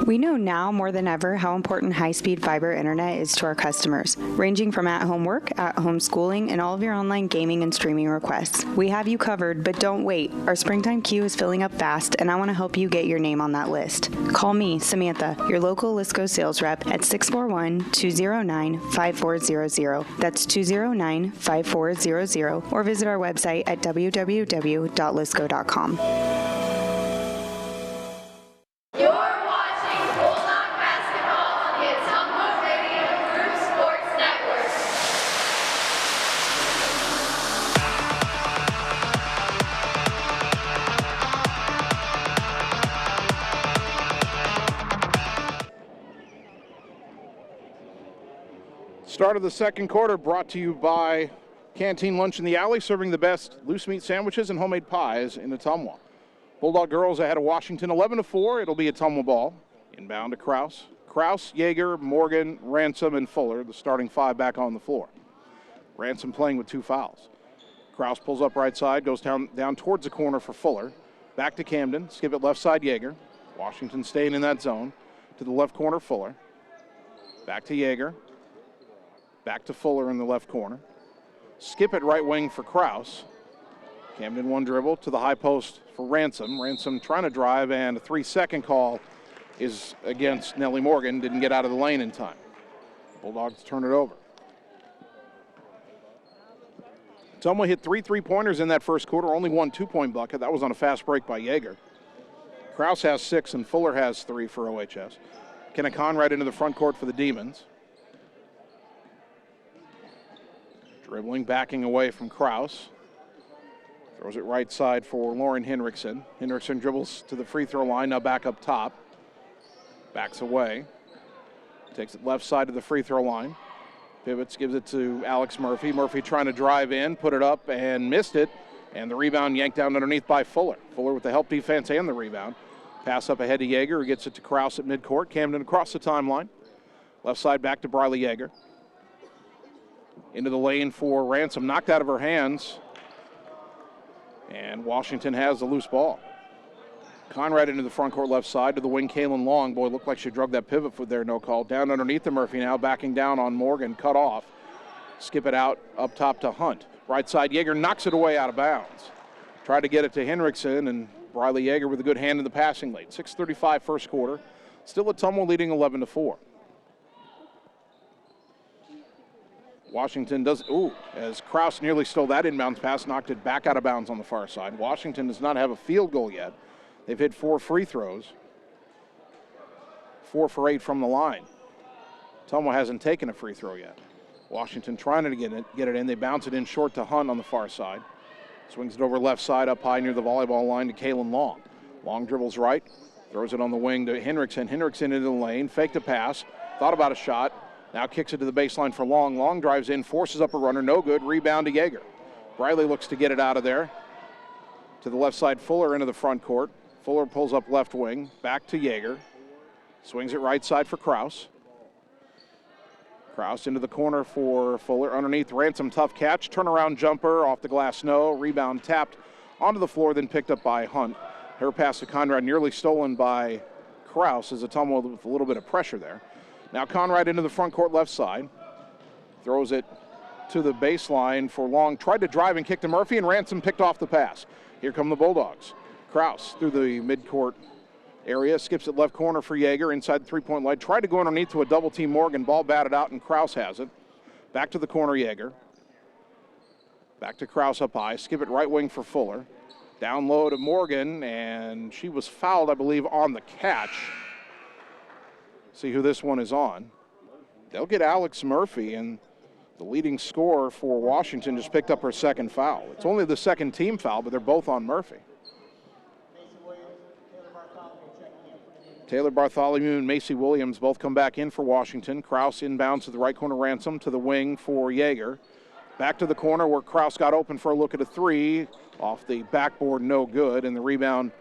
We know now more than ever how important high-speed fiber internet is to our customers, ranging from at-home work, at-home schooling, and all of your online gaming and streaming requests. We have you covered, but don't wait. Our springtime queue is filling up fast, and I want to help you get your name on that list. Call me, Samantha, your local Lisco sales rep at 641-209-5400. That's 209-5400, or visit our website at www.lisco.com. You're watching Bulldog basketball on the Ottumwa Radio Group Sports Network. Start of the second quarter brought to you by Canteen Lunch in the Alley, serving the best loose meat sandwiches and homemade pies in Ottumwa. Bulldog girls ahead of Washington 11-4. It'll be Ottumwa ball. Inbound to Kraus. Kraus, Yeager, Morgan, Ransom, and Fuller, the starting five back on the floor. Ransom playing with 2 fouls. Kraus pulls up right side, goes down towards the corner for Fuller. Back to Camden, skip it left side, Yeager. Washington staying in that zone. To the left corner, Fuller. Back to Yeager. Back to Fuller in the left corner. Skip it right wing for Kraus. Camden one dribble to the high post for Ransom. Ransom trying to drive, and a 3-second call is against Nellie Morgan. Didn't get out of the lane in time. Bulldogs turn it over. Ottumwa hit 3 3-pointers in that first quarter, only 1 2-point bucket. That was on a fast break by Yeager. Kraus has 6 and Fuller has 3 for OHS. Kenna Conrad into the front court for the Demons. Dribbling, backing away from Kraus. Throws it right side for Lauren Henriksen. Henriksen dribbles to the free throw line, now back up top. Backs away. Takes it left side to the free throw line. Pivots, gives it to Alex Murphy. Murphy trying to drive in, put it up and missed it. And the rebound yanked down underneath by Fuller. Fuller with the help defense and the rebound. Pass up ahead to Yeager, who gets it to Kraus at midcourt. Camden across the timeline. Left side back to Briley Yeager. Into the lane for Ransom, knocked out of her hands. And Washington has the loose ball. Conrad into the front court left side to the wing, Kaylin Long. Boy, looked like she drug that pivot foot there, no call. Down underneath the Murphy now, backing down on Morgan, cut off. Skip it out up top to Hunt. Right side, Yeager knocks it away out of bounds. Tried to get it to Henriksen, and Briley Yeager with a good hand in the passing lane. 6:35 first quarter. Still Ottumwa leading 11-4. Washington does, as Kraus nearly stole that inbounds pass, knocked it back out of bounds on the far side. Washington does not have a field goal yet. They've hit 4 free throws. 4 for 8 from the line. Ottumwa hasn't taken a free throw yet. Washington trying to get it in. They bounce it in short to Hunt on the far side. Swings it over left side up high near the volleyball line to Kaylin Long. Long dribbles right, throws it on the wing to Henriksen. Henriksen into the lane, faked a pass, thought about a shot. Now kicks it to the baseline for Long. Long drives in, forces up a runner, no good. Rebound to Yeager. Briley looks to get it out of there. To the left side, Fuller into the front court. Fuller pulls up left wing, back to Yeager. Swings it right side for Kraus. Kraus into the corner for Fuller. Underneath, Ransom, tough catch. Turnaround jumper, off the glass, no. Rebound tapped onto the floor, then picked up by Hunt. Her pass to Conrad nearly stolen by Kraus as Ottumwa with a little bit of pressure there. Now Conrad into the front court left side. Throws it to the baseline for Long. Tried to drive and kick to Murphy, and Ransom picked off the pass. Here come the Bulldogs. Kraus through the midcourt area. Skips it left corner for Yeager inside the three-point line. Tried to go underneath to a double-team Morgan. Ball batted out, and Kraus has it. Back to the corner, Yeager. Back to Kraus up high. Skip it right wing for Fuller. Down low to Morgan, and she was fouled, I believe, on the catch. See who this one is on. They'll get Alex Murphy, and the leading scorer for Washington just picked up her second foul. It's only the second team foul, but they're both on Murphy. Taylor Bartholomew and Macy Williams both come back in for Washington. Kraus inbounds to the right corner, Ransom to the wing for Yeager. Back to the corner where Kraus got open for a look at a three. Off the backboard, no good, and the rebound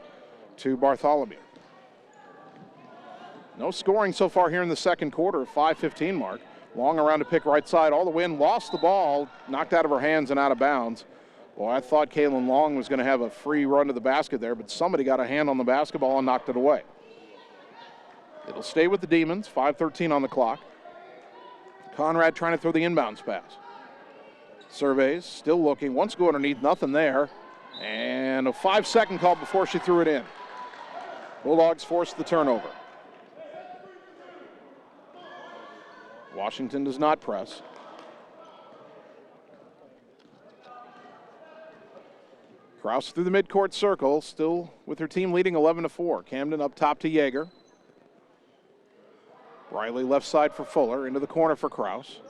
to Bartholomew. No scoring so far here in the second quarter, 5:15 mark. Long around to pick right side, all the way in, lost the ball, knocked out of her hands and out of bounds. Well, I thought Kaylin Long was going to have a free run to the basket there, but somebody got a hand on the basketball and knocked it away. It'll stay with the Demons, 5:13 on the clock. Conrad trying to throw the inbounds pass. Surveys, still looking, wants to go underneath, nothing there. And a 5-second call before she threw it in. Bulldogs forced the turnover. Washington does not press. Krause through the midcourt circle, still with her team leading 11-4. Camden up top to Yeager. Riley left side for Fuller, into the corner for Krause.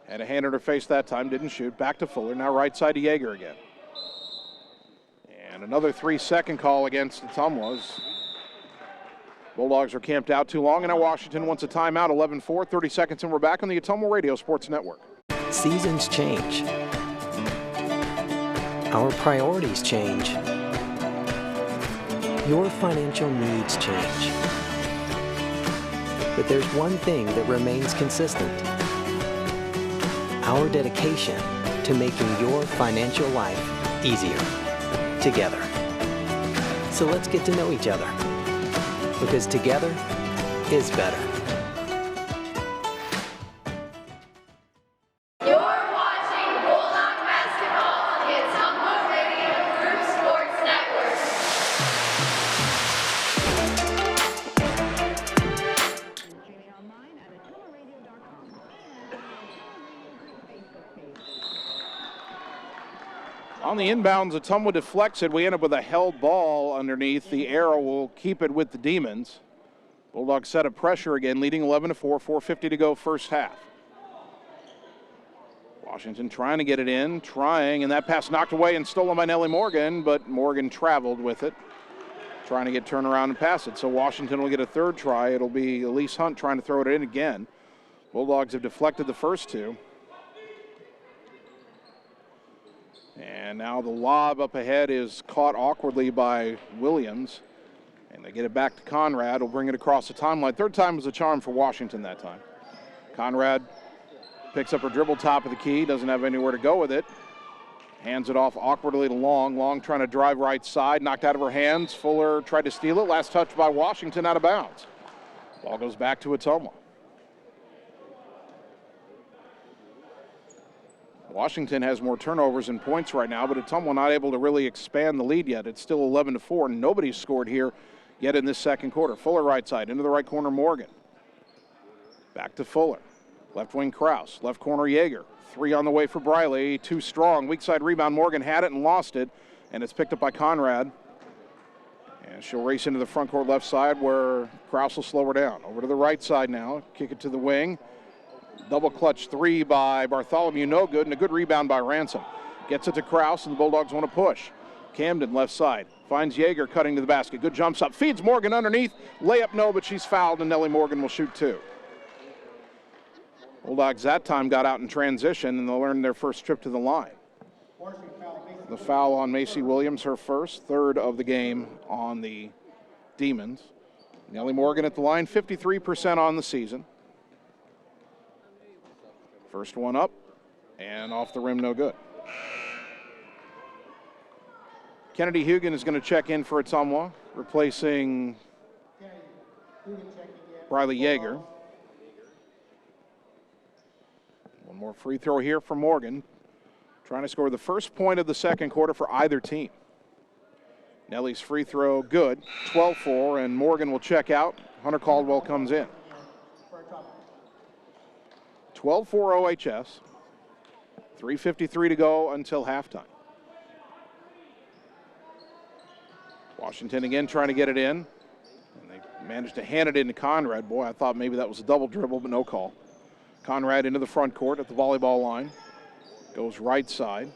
Had a hand in her face that time, didn't shoot. Back to Fuller, now right side to Yeager again. And another 3-second call against Ottumwa's. Bulldogs are camped out too long, and now Washington wants a timeout, 11-4, 30 seconds, and we're back on the Ottumwa Radio Sports Network. Seasons change. Our priorities change. Your financial needs change. But there's one thing that remains consistent. Our dedication to making your financial life easier together. So let's get to know each other, because together is better. You're watching Bulldog basketball on the Ottumwa Radio Group Sports Network. On the inbounds, Ottumwa deflects it. We end up with a held ball underneath. The arrow will keep it with the Demons. Bulldogs set up pressure again, leading 11-4, 4:50 to go first half. Washington trying to get it in, and that pass knocked away and stolen by Nellie Morgan, but Morgan traveled with it, trying to get turned around and pass it. So Washington will get a third try. It'll be Elise Hunt trying to throw it in again. Bulldogs have deflected the first two. And now the lob up ahead is caught awkwardly by Williams. And they get it back to Conrad. Will bring it across the timeline. Third time was a charm for Washington that time. Conrad picks up her dribble top of the key. Doesn't have anywhere to go with it. Hands it off awkwardly to Long. Long trying to drive right side. Knocked out of her hands. Fuller tried to steal it. Last touch by Washington, out of bounds. Ball goes back to Ottumwa. Washington has more turnovers and points right now, but Ottumwa not able to really expand the lead yet. It's still 11-4, and nobody's scored here yet in this second quarter. Fuller right side, into the right corner, Morgan. Back to Fuller. Left wing, Krause. Left corner, Yeager. Three on the way for Briley. Too strong. Weak side rebound. Morgan had it and lost it, and it's picked up by Conrad. And she'll race into the front court left side where Krause will slow her down. Over to the right side now. Kick it to the wing. Double clutch three by Bartholomew, no good, and a good rebound by Ransom. Gets it to Krause, and the Bulldogs want to push. Camden left side, finds Yeager cutting to the basket. Good jumps up, feeds Morgan underneath. Layup no, but she's fouled, and Nellie Morgan will shoot two. Bulldogs that time got out in transition, and they'll earn their first trip to the line. The foul on Macy Williams, her first, third of the game on the Demons. Nellie Morgan at the line, 53% on the season. First one up, and off the rim, no good. Kennedy Hugan is going to check in for Ottumwa, replacing Briley Yeager. One more free throw here for Morgan, trying to score the first point of the second quarter for either team. Nellie's free throw good, 12-4, and Morgan will check out. Hunter Caldwell comes in. 12-4 OHS, 3:53 to go until halftime. Washington again trying to get it in, and they managed to hand it into Conrad. Boy, I thought maybe that was a double dribble, but no call. Conrad into the front court at the volleyball line, goes right side,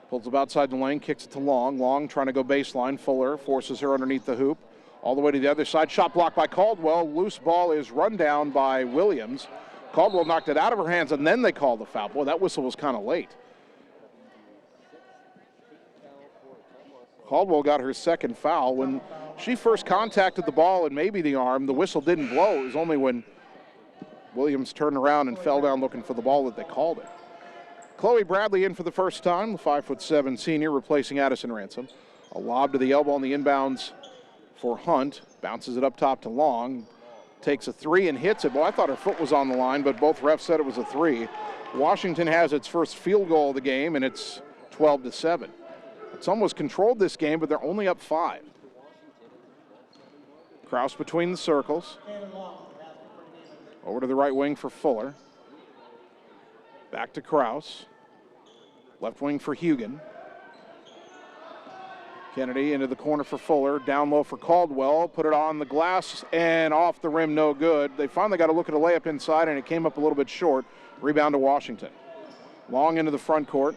pulls up outside the lane, kicks it to Long. Long trying to go baseline. Fuller forces her underneath the hoop, all the way to the other side. Shot blocked by Caldwell. Loose ball is run down by Williams. Caldwell knocked it out of her hands, and then they called the foul. Boy, that whistle was kind of late. Caldwell got her second foul. When she first contacted the ball and maybe the arm, the whistle didn't blow. It was only when Williams turned around and fell down looking for the ball that they called it. Chloe Bradley in for the first time, the 5'7" senior replacing Addison Ransom. A lob to the elbow on the inbounds for Hunt. Bounces it up top to Long. Takes a three and hits it. Boy, I thought her foot was on the line, but both refs said it was a three. Washington has its first field goal of the game, and it's 12-7. It's almost controlled this game, but they're only up 5. Kraus between the circles. Over to the right wing for Fuller. Back to Kraus. Left wing for Hugan. Kennedy into the corner for Fuller. Down low for Caldwell. Put it on the glass and off the rim, no good. They finally got a look at a layup inside, and it came up a little bit short. Rebound to Washington. Long into the front court.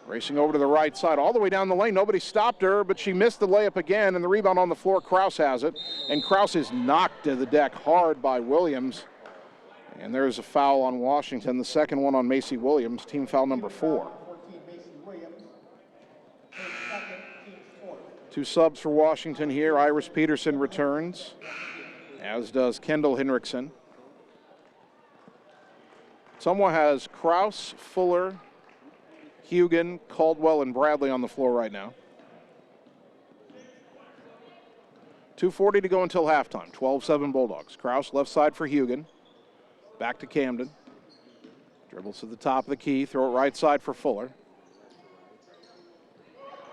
Racing over to the right side, all the way down the lane. Nobody stopped her, but she missed the layup again, and the rebound on the floor. Kraus has it, and Kraus is knocked to the deck hard by Williams. And there's a foul on Washington, the second one on Macy Williams, team foul number 4. 2 subs for Washington here. Iris Peterson returns, as does Kendall Henriksen. Ottumwa has Kraus, Fuller, Hugan, Caldwell, and Bradley on the floor right now. 2:40 to go until halftime. 12-7 Bulldogs. Kraus left side for Hugan. Back to Camden. Dribbles to the top of the key. Throw it right side for Fuller.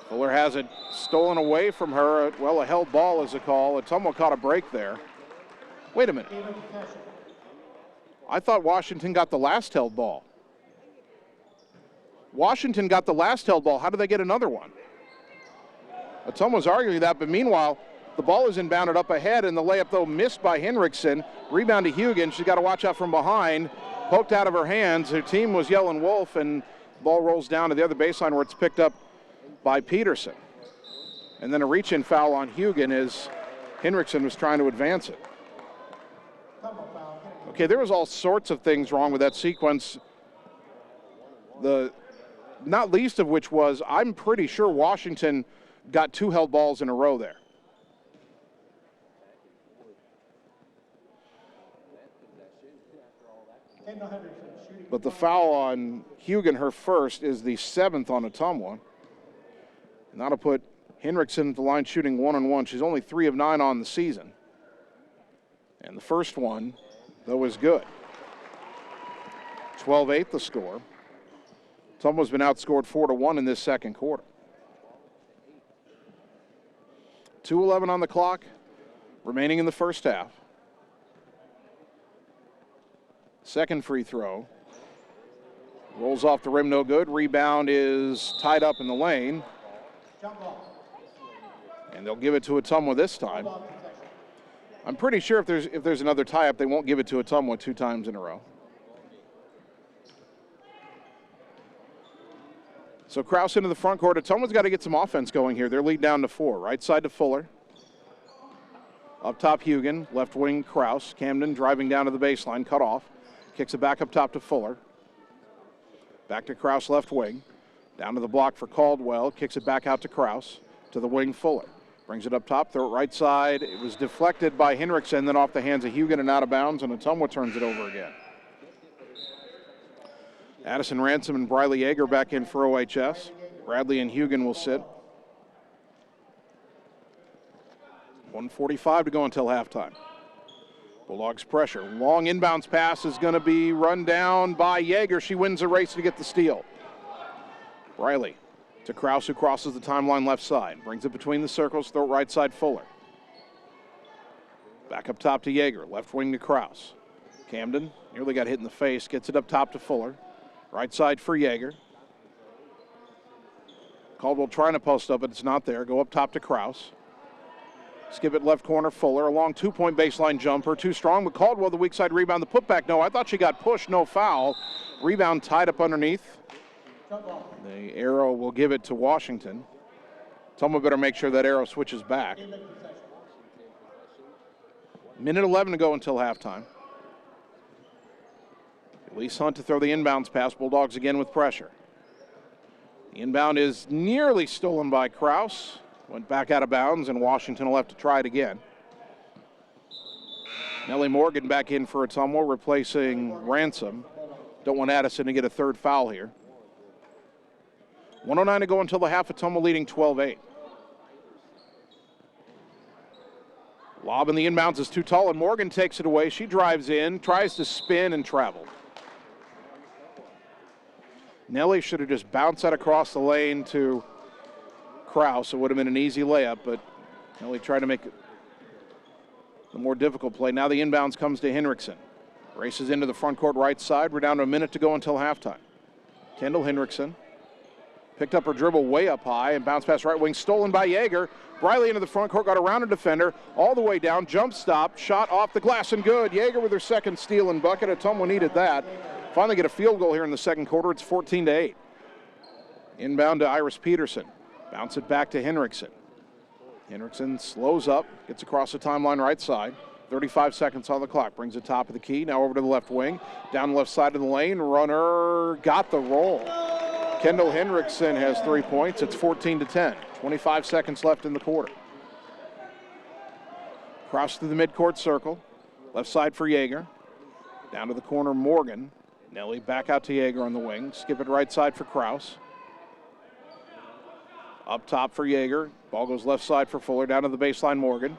Fuller has it stolen away from her. Well, a held ball is a call. Ottumwa caught a break there. Wait a minute. I thought Washington got the last held ball. Washington got the last held ball. How did they get another one? Ottumwa's arguing that, but meanwhile, the ball is inbounded up ahead, and the layup, though, missed by Henriksen. Rebound to Hugan. She's got to watch out from behind. Poked out of her hands. Her team was yelling wolf, and the ball rolls down to the other baseline where it's picked up by Peterson. And then a reach-in foul on Hugan as Henriksen was trying to advance it. Okay, there was all sorts of things wrong with that sequence. Not least of which was, I'm pretty sure Washington got 2 held balls in a row there. But the foul on Hugan, her first, is the 7th on Ottumwa. And that'll put Henriksen at the line shooting 1-on-1. She's only 3 of 9 on the season. And the first one, though, is good. 12-8 the score. Ottumwa's been outscored 4-1 in this second quarter. 2:11 on the clock, remaining in the first half. Second free throw. Rolls off the rim, no good. Rebound is tied up in the lane. And they'll give it to Ottumwa this time. I'm pretty sure if there's another tie-up, they won't give it to Ottumwa 2 times in a row. So Kraus into the front court. Ottumwa's got to get some offense going here. They're lead down to 4. Right side to Fuller. Up top, Hugan. Left wing, Kraus. Camden driving down to the baseline, cut off. Kicks it back up top to Fuller. Back to Kraus, left wing. Down to the block for Caldwell. Kicks it back out to Kraus. To the wing, Fuller. Brings it up top, throw it right side. It was deflected by Henriksen, then off the hands of Hugan and out of bounds, and Ottumwa turns it over again. Addison Ransom and Briley Yeager back in for OHS. Bradley and Hugan will sit. 1:45 to go until halftime. Bulldogs pressure. Long inbounds pass is going to be run down by Yeager. She wins the race to get the steal. Briley to Kraus, who crosses the timeline left side. Brings it between the circles, throw it right side Fuller. Back up top to Yeager. Left wing to Kraus. Camden nearly got hit in the face. Gets it up top to Fuller. Right side for Yeager. Caldwell trying to post up, but it's not there. Go up top to Kraus. Skip it left corner, Fuller. A long 2-point baseline jumper. Too strong, but Caldwell the weak side rebound. The putback, no. I thought she got pushed, no foul. Rebound tied up underneath. The arrow will give it to Washington. Someone better make sure that arrow switches back. Minute 11 to go until halftime. Elise Hunt to throw the inbounds pass. Bulldogs again with pressure. The inbound is nearly stolen by Kraus. Went back out of bounds, and Washington will have to try it again. Nellie Morgan back in for Ottumwa, replacing Ransom. Don't want Addison to get a third foul here. 1:09 to go until the half. Ottumwa leading 12-8. Lob in the inbounds is too tall, and Morgan takes it away. She drives in, tries to spin, and traveled. Nelly should have just bounced that across the lane to Kraus. It would have been an easy layup, but Nelly tried to make it the more difficult play. Now the inbounds comes to Henriksen. Races into the front court right side. We're down to a minute to go until halftime. Kendall Henriksen picked up her dribble way up high and bounced past right wing, stolen by Yeager. Briley into the front court, got around a defender, all the way down, jump stop, shot off the glass and good. Yeager with her second steal and bucket. Ottumwa needed that. Finally get a field goal here in the second quarter. It's 14-8. Inbound to Iris Peterson. Bounce it back to Henriksen. Henriksen slows up, gets across the timeline right side. 35 seconds on the clock, brings it top of the key. Now over to the left wing, down the left side of the lane. Runner got the roll. Kendall Henriksen has 3 points. It's 14-10. 25 seconds left in the quarter. Cross to the midcourt circle. Left side for Yeager. Down to the corner, Morgan. Nelly back out to Yeager on the wing. Skip it right side for Kraus. Up top for Yeager. Ball goes left side for Fuller. Down to the baseline, Morgan.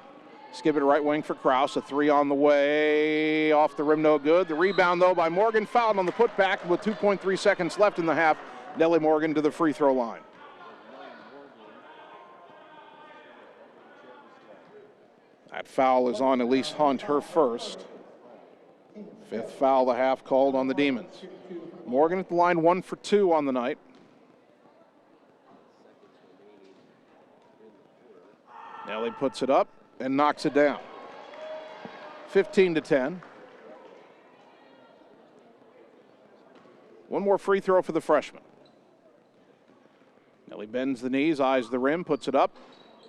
Skip it right wing for Kraus. A three on the way. Off the rim, no good. The rebound, though, by Morgan. Fouled on the putback with 2.3 seconds left in the half. Nelly Morgan to the free throw line. That foul is on Elise Hunt, her first. Fifth foul of the half called on the Demons. Morgan at the line, 1 for 2 on the night. Nelly puts it up and knocks it down. 15-10. One more free throw for the freshman. Nelly bends the knees, eyes the rim, puts it up.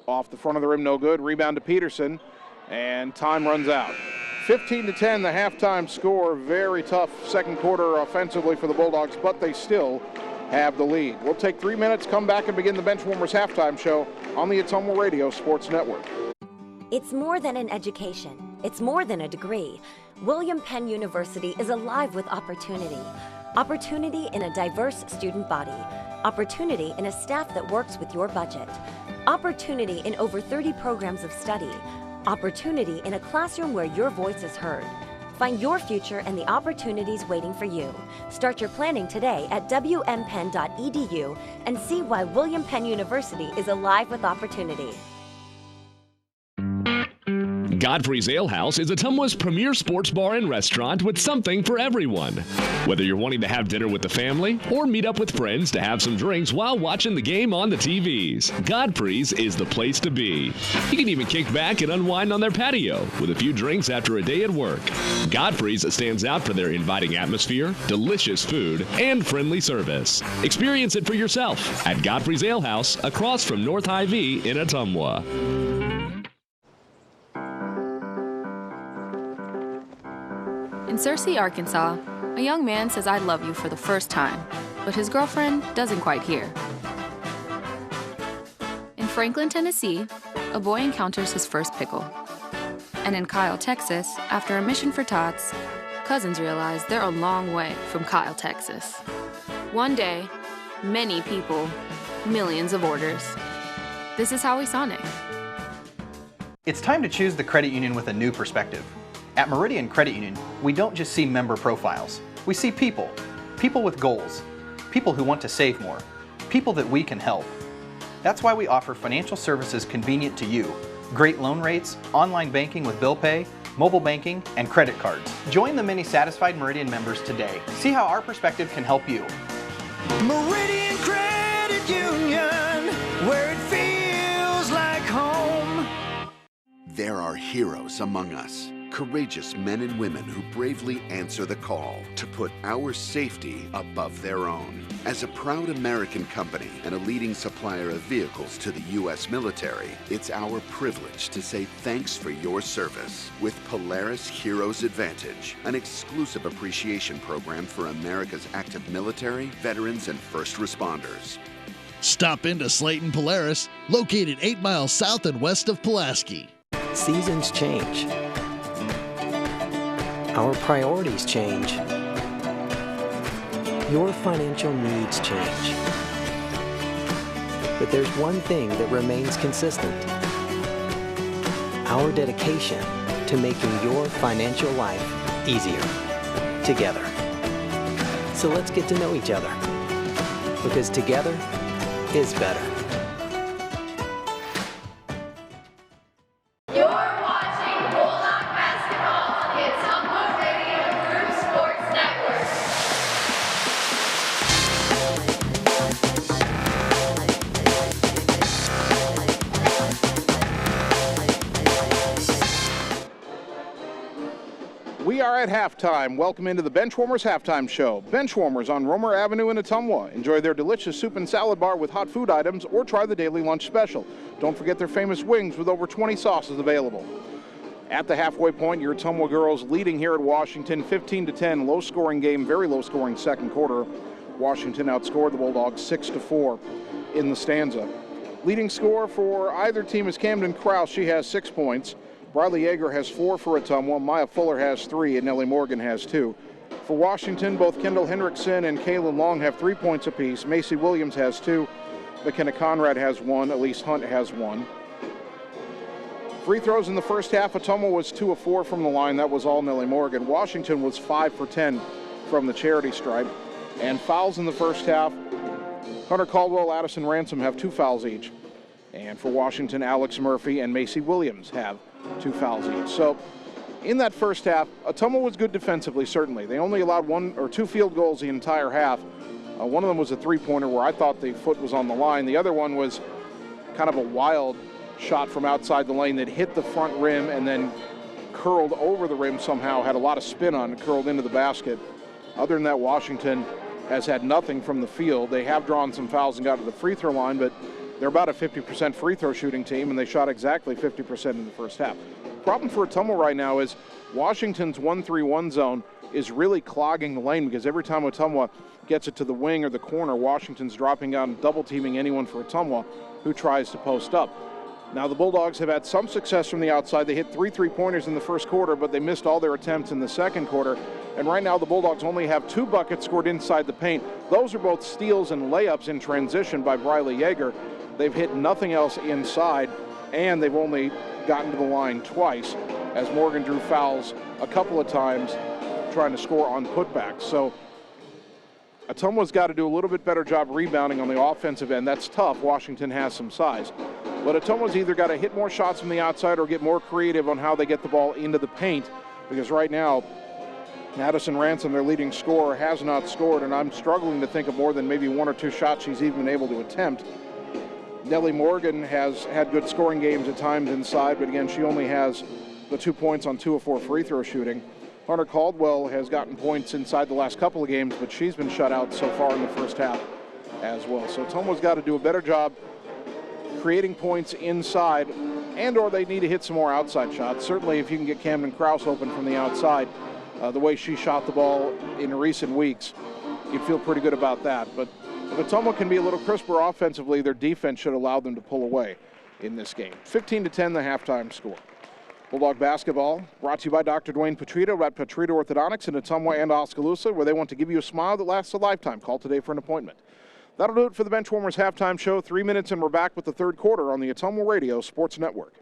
Off the front of the rim, no good. Rebound to Peterson, and time runs out. 15-10, the halftime score. Very tough second quarter offensively for the Bulldogs, but they still have the lead. We'll take 3 minutes, come back and begin the Benchwarmers halftime show on the Ottumwa Radio Sports Network. It's more than an education. It's more than a degree. William Penn University is alive with opportunity. Opportunity in a diverse student body. Opportunity in a staff that works with your budget. Opportunity in over 30 programs of study. Opportunity in a classroom where your voice is heard. Find your future and the opportunities waiting for you. Start your planning today at wmpenn.edu and see why William Penn University is alive with opportunity. Godfrey's Ale House is Ottumwa's premier sports bar and restaurant with something for everyone. Whether you're wanting to have dinner with the family or meet up with friends to have some drinks while watching the game on the TVs, Godfrey's is the place to be. You can even kick back and unwind on their patio with a few drinks after a day at work. Godfrey's stands out for their inviting atmosphere, delicious food, and friendly service. Experience it for yourself at Godfrey's Ale House across from North Hy-Vee in Ottumwa. In Searcy, Arkansas, a young man says I love you for the first time, but his girlfriend doesn't quite hear. In Franklin, Tennessee, a boy encounters his first pickle. And in Kyle, Texas, after a mission for tots, cousins realize they're a long way from Kyle, Texas. One day, many people, millions of orders. This is Howie Sonic. It's time to choose the credit union with a new perspective. At Meridian Credit Union, we don't just see member profiles. We see people. People with goals. People who want to save more. People that we can help. That's why we offer financial services convenient to you. Great loan rates, online banking with bill pay, mobile banking, and credit cards. Join the many satisfied Meridian members today. See how our perspective can help you. Meridian Credit Union, where it feels like home. There are heroes among us. Courageous men and women who bravely answer the call to put our safety above their own. As a proud American company and a leading supplier of vehicles to the U.S. military, it's our privilege to say thanks for your service with Polaris Heroes Advantage, an exclusive appreciation program for America's active military, veterans, and first responders. Stop into Slayton Polaris, located 8 miles south and west of Pulaski. Seasons change. Our priorities change. Your financial needs change. But there's one thing that remains consistent. our dedication to making your financial life easier together. So let's get to know each other, because together is better. You're watching Bulldog Basketball on the Ottumwa Radio Group Sports Network. We are at halftime. Welcome into the Benchwarmers Halftime Show. Benchwarmers on Romer Avenue in Ottumwa. Enjoy their delicious soup and salad bar with hot food items or try the daily lunch special. Don't forget their famous wings with over 20 sauces available. At the halfway point, your Ottumwa girls leading here at Washington 15-10. Low-scoring game, very low-scoring second quarter. Washington outscored the Bulldogs 6-4 in the stanza. Leading scorer for either team is Camden Krause. She has 6 points. Briley Yeager has 4 for Ottumwa. Maya Fuller has 3, and Nellie Morgan has 2. For Washington, both Kendall Hendrickson and Kaylin Long have 3 points apiece. Macy Williams has 2. McKenna Conrad has 1. Elise Hunt has 1. Free throws in the first half. Ottumwa was 2 of 4 from the line. That was all Nellie Morgan. Washington was 5 for 10 from the charity stripe. And fouls in the first half. Hunter Caldwell, Addison Ransom have 2 fouls each. And for Washington, Alex Murphy and Macy Williams have 2 fouls each. So in that first half, Ottumwa was good defensively, certainly. They only allowed 1 or 2 field goals the entire half. One of them was a three-pointer where I thought the foot was on the line. The other one was kind of a wild shot from outside the lane that hit the front rim and then curled over the rim somehow, had a lot of spin on it, curled into the basket. Other than that, Washington has had nothing from the field. They have drawn some fouls and got to the free throw line, but they're about a 50% free throw shooting team, and they shot exactly 50% in the first half. Problem for Ottumwa right now is Washington's 1-3-1 zone is really clogging the lane, because every time Ottumwa gets it to the wing or the corner, Washington's dropping out and double teaming anyone for Ottumwa who tries to post up. Now the Bulldogs have had some success from the outside. They hit 3 3-pointers in the first quarter, but they missed all their attempts in the second quarter. And right now the Bulldogs only have 2 buckets scored inside the paint. Those are both steals and layups in transition by Briley Yeager. They've hit nothing else inside, and they've only gotten to the line twice, as Morgan drew fouls a couple of times trying to score on putbacks. So Ottumwa's got to do a little bit better job rebounding on the offensive end. That's tough. Washington has some size. But Ottumwa's either got to hit more shots from the outside or get more creative on how they get the ball into the paint, because right now Addison Ransom, their leading scorer, has not scored, and I'm struggling to think of more than maybe 1 or 2 shots she's even been able to attempt. Nellie Morgan has had good scoring games at times inside, but again, she only has the 2 points on 2 of 4 free throw shooting. Hunter Caldwell has gotten points inside the last couple of games, but she's been shut out so far in the first half as well. So Ottumwa's got to do a better job creating points inside, and or they need to hit some more outside shots. Certainly if you can get Camden Krause open from the outside, the way she shot the ball in recent weeks, you'd feel pretty good about that. But if Ottumwa can be a little crisper offensively, their defense should allow them to pull away in this game. 15-10 the halftime score. Bulldog basketball brought to you by Dr. Dwayne Petrito at Petrito Orthodontics in Ottumwa and Oskaloosa, where they want to give you a smile that lasts a lifetime. Call today for an appointment. That'll do it for the Benchwarmers halftime show. 3 minutes and we're back with the third quarter on the Ottumwa Radio Sports Network.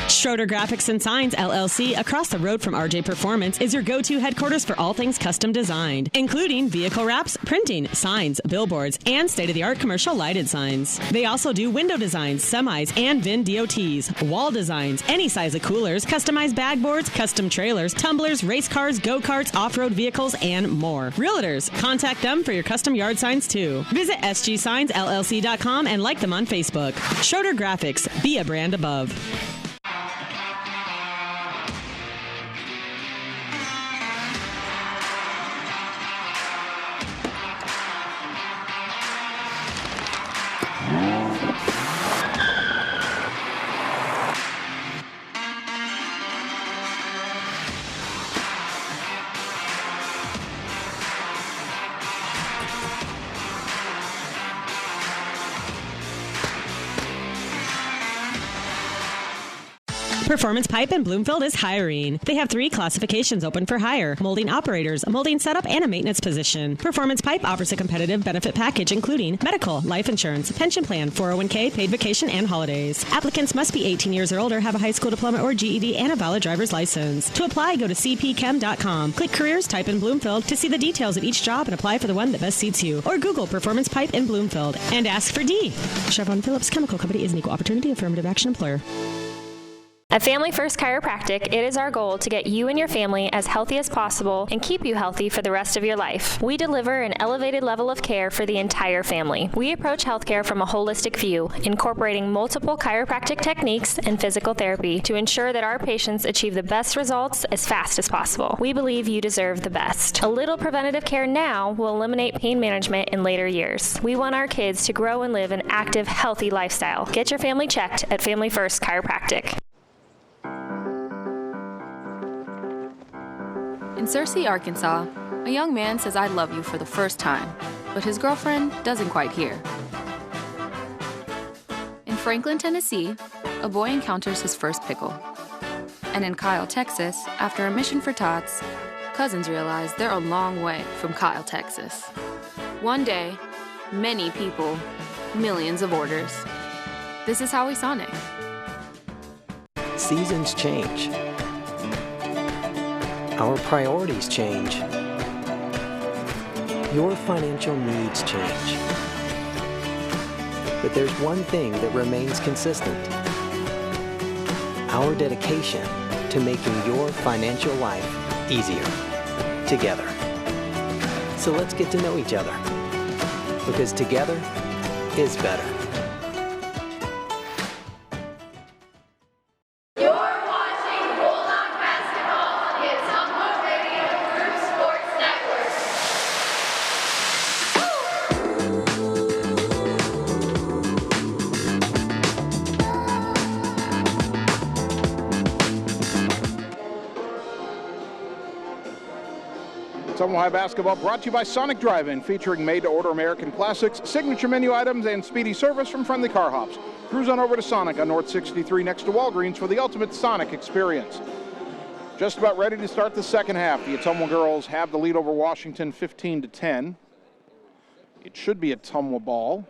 Schroeder Graphics and Signs, LLC, across the road from RJ Performance, is your go-to headquarters for all things custom designed, including vehicle wraps, printing, signs, billboards, and state-of-the-art commercial lighted signs. They also do window designs, semis, and VIN DOTs, wall designs, any size of coolers, customized bag boards, custom trailers, tumblers, race cars, go-karts, off-road vehicles, and more. Realtors, contact them for your custom yard signs, too. Visit sgsignsllc.com and like them on Facebook. Schroeder Graphics, be a brand above. Performance Pipe in Bloomfield is hiring. They have 3 classifications open for hire: molding operators, a molding setup, and a maintenance position. Performance Pipe offers a competitive benefit package including medical, life insurance, pension plan, 401k, paid vacation, and holidays. Applicants must be 18 years or older, have a high school diploma or GED, and a valid driver's license. To apply, go to cpchem.com. Click Careers, type in Bloomfield to see the details of each job and apply for the one that best suits you. Or Google Performance Pipe in Bloomfield and ask for D. Chevron Phillips Chemical Company is an equal opportunity affirmative action employer. At Family First Chiropractic, it is our goal to get you and your family as healthy as possible and keep you healthy for the rest of your life. We deliver an elevated level of care for the entire family. We approach healthcare from a holistic view, incorporating multiple chiropractic techniques and physical therapy to ensure that our patients achieve the best results as fast as possible. We believe you deserve the best. A little preventative care now will eliminate pain management in later years. We want our kids to grow and live an active, healthy lifestyle. Get your family checked at Family First Chiropractic. In Searcy, Arkansas, a young man says I love you for the first time, but his girlfriend doesn't quite hear. In Franklin, Tennessee, a boy encounters his first pickle. And in Kyle, Texas, after a mission for tots, cousins realize they're a long way from Kyle, Texas. One day, many people, millions of orders. This is Howie Sonic. Seasons change. Our priorities change. Your financial needs change. But there's one thing that remains consistent: our dedication to making your financial life easier together. So let's get to know each other, because together is better. Ottumwa High basketball brought to you by Sonic Drive-In, featuring made-to-order American classics, signature menu items, and speedy service from friendly car hops. Cruise on over to Sonic on North 63 next to Walgreens for the ultimate Sonic experience. Just about ready to start the second half. The Ottumwa girls have the lead over Washington 15-10. It should be a Ottumwa ball.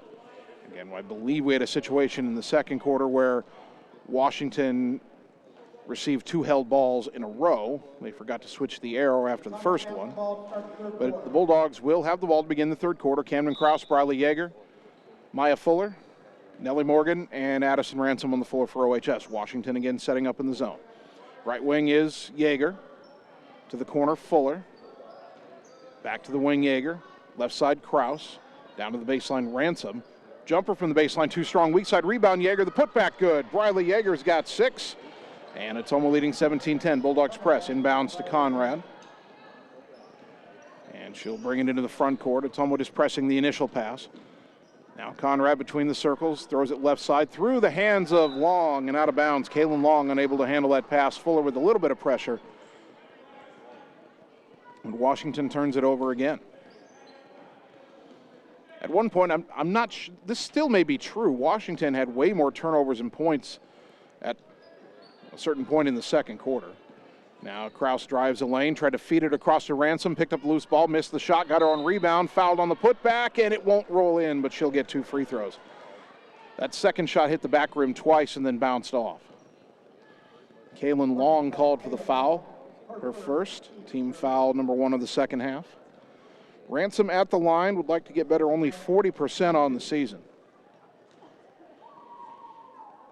Again, I believe we had a situation in the second quarter where Washington received 2 held balls in a row. They forgot to switch the arrow after the first one. But the Bulldogs will have the ball to begin the third quarter. Camden Krause, Briley Yeager, Maya Fuller, Nellie Morgan, and Addison Ransom on the floor for OHS. Washington again setting up in the zone. Right wing is Yeager. To the corner, Fuller. Back to the wing, Yeager. Left side, Krause. Down to the baseline, Ransom. Jumper from the baseline, too strong. Weak side rebound, Yeager. The putback good. Briley Yeager's got 6. And Ottumwa leading 17-10. Bulldogs press. Inbounds to Conrad. And she'll bring it into the front court. Ottumwa just pressing the initial pass. Now Conrad between the circles. Throws it left side through the hands of Long and out of bounds. Kaylin Long unable to handle that pass. Fuller with a little bit of pressure. And Washington turns it over again. At one point, I'm not sure, this still may be true. Washington had way more turnovers and points at a certain point in the second quarter. Now Krause drives the lane, tried to feed it across to Ransom, picked up the loose ball, missed the shot, got her on rebound, fouled on the putback, and it won't roll in, but she'll get 2 free throws. That second shot hit the back rim twice and then bounced off. Kaylin Long called for the foul, her first, team foul number 1 of the second half. Ransom at the line, would like to get better, only 40% on the season.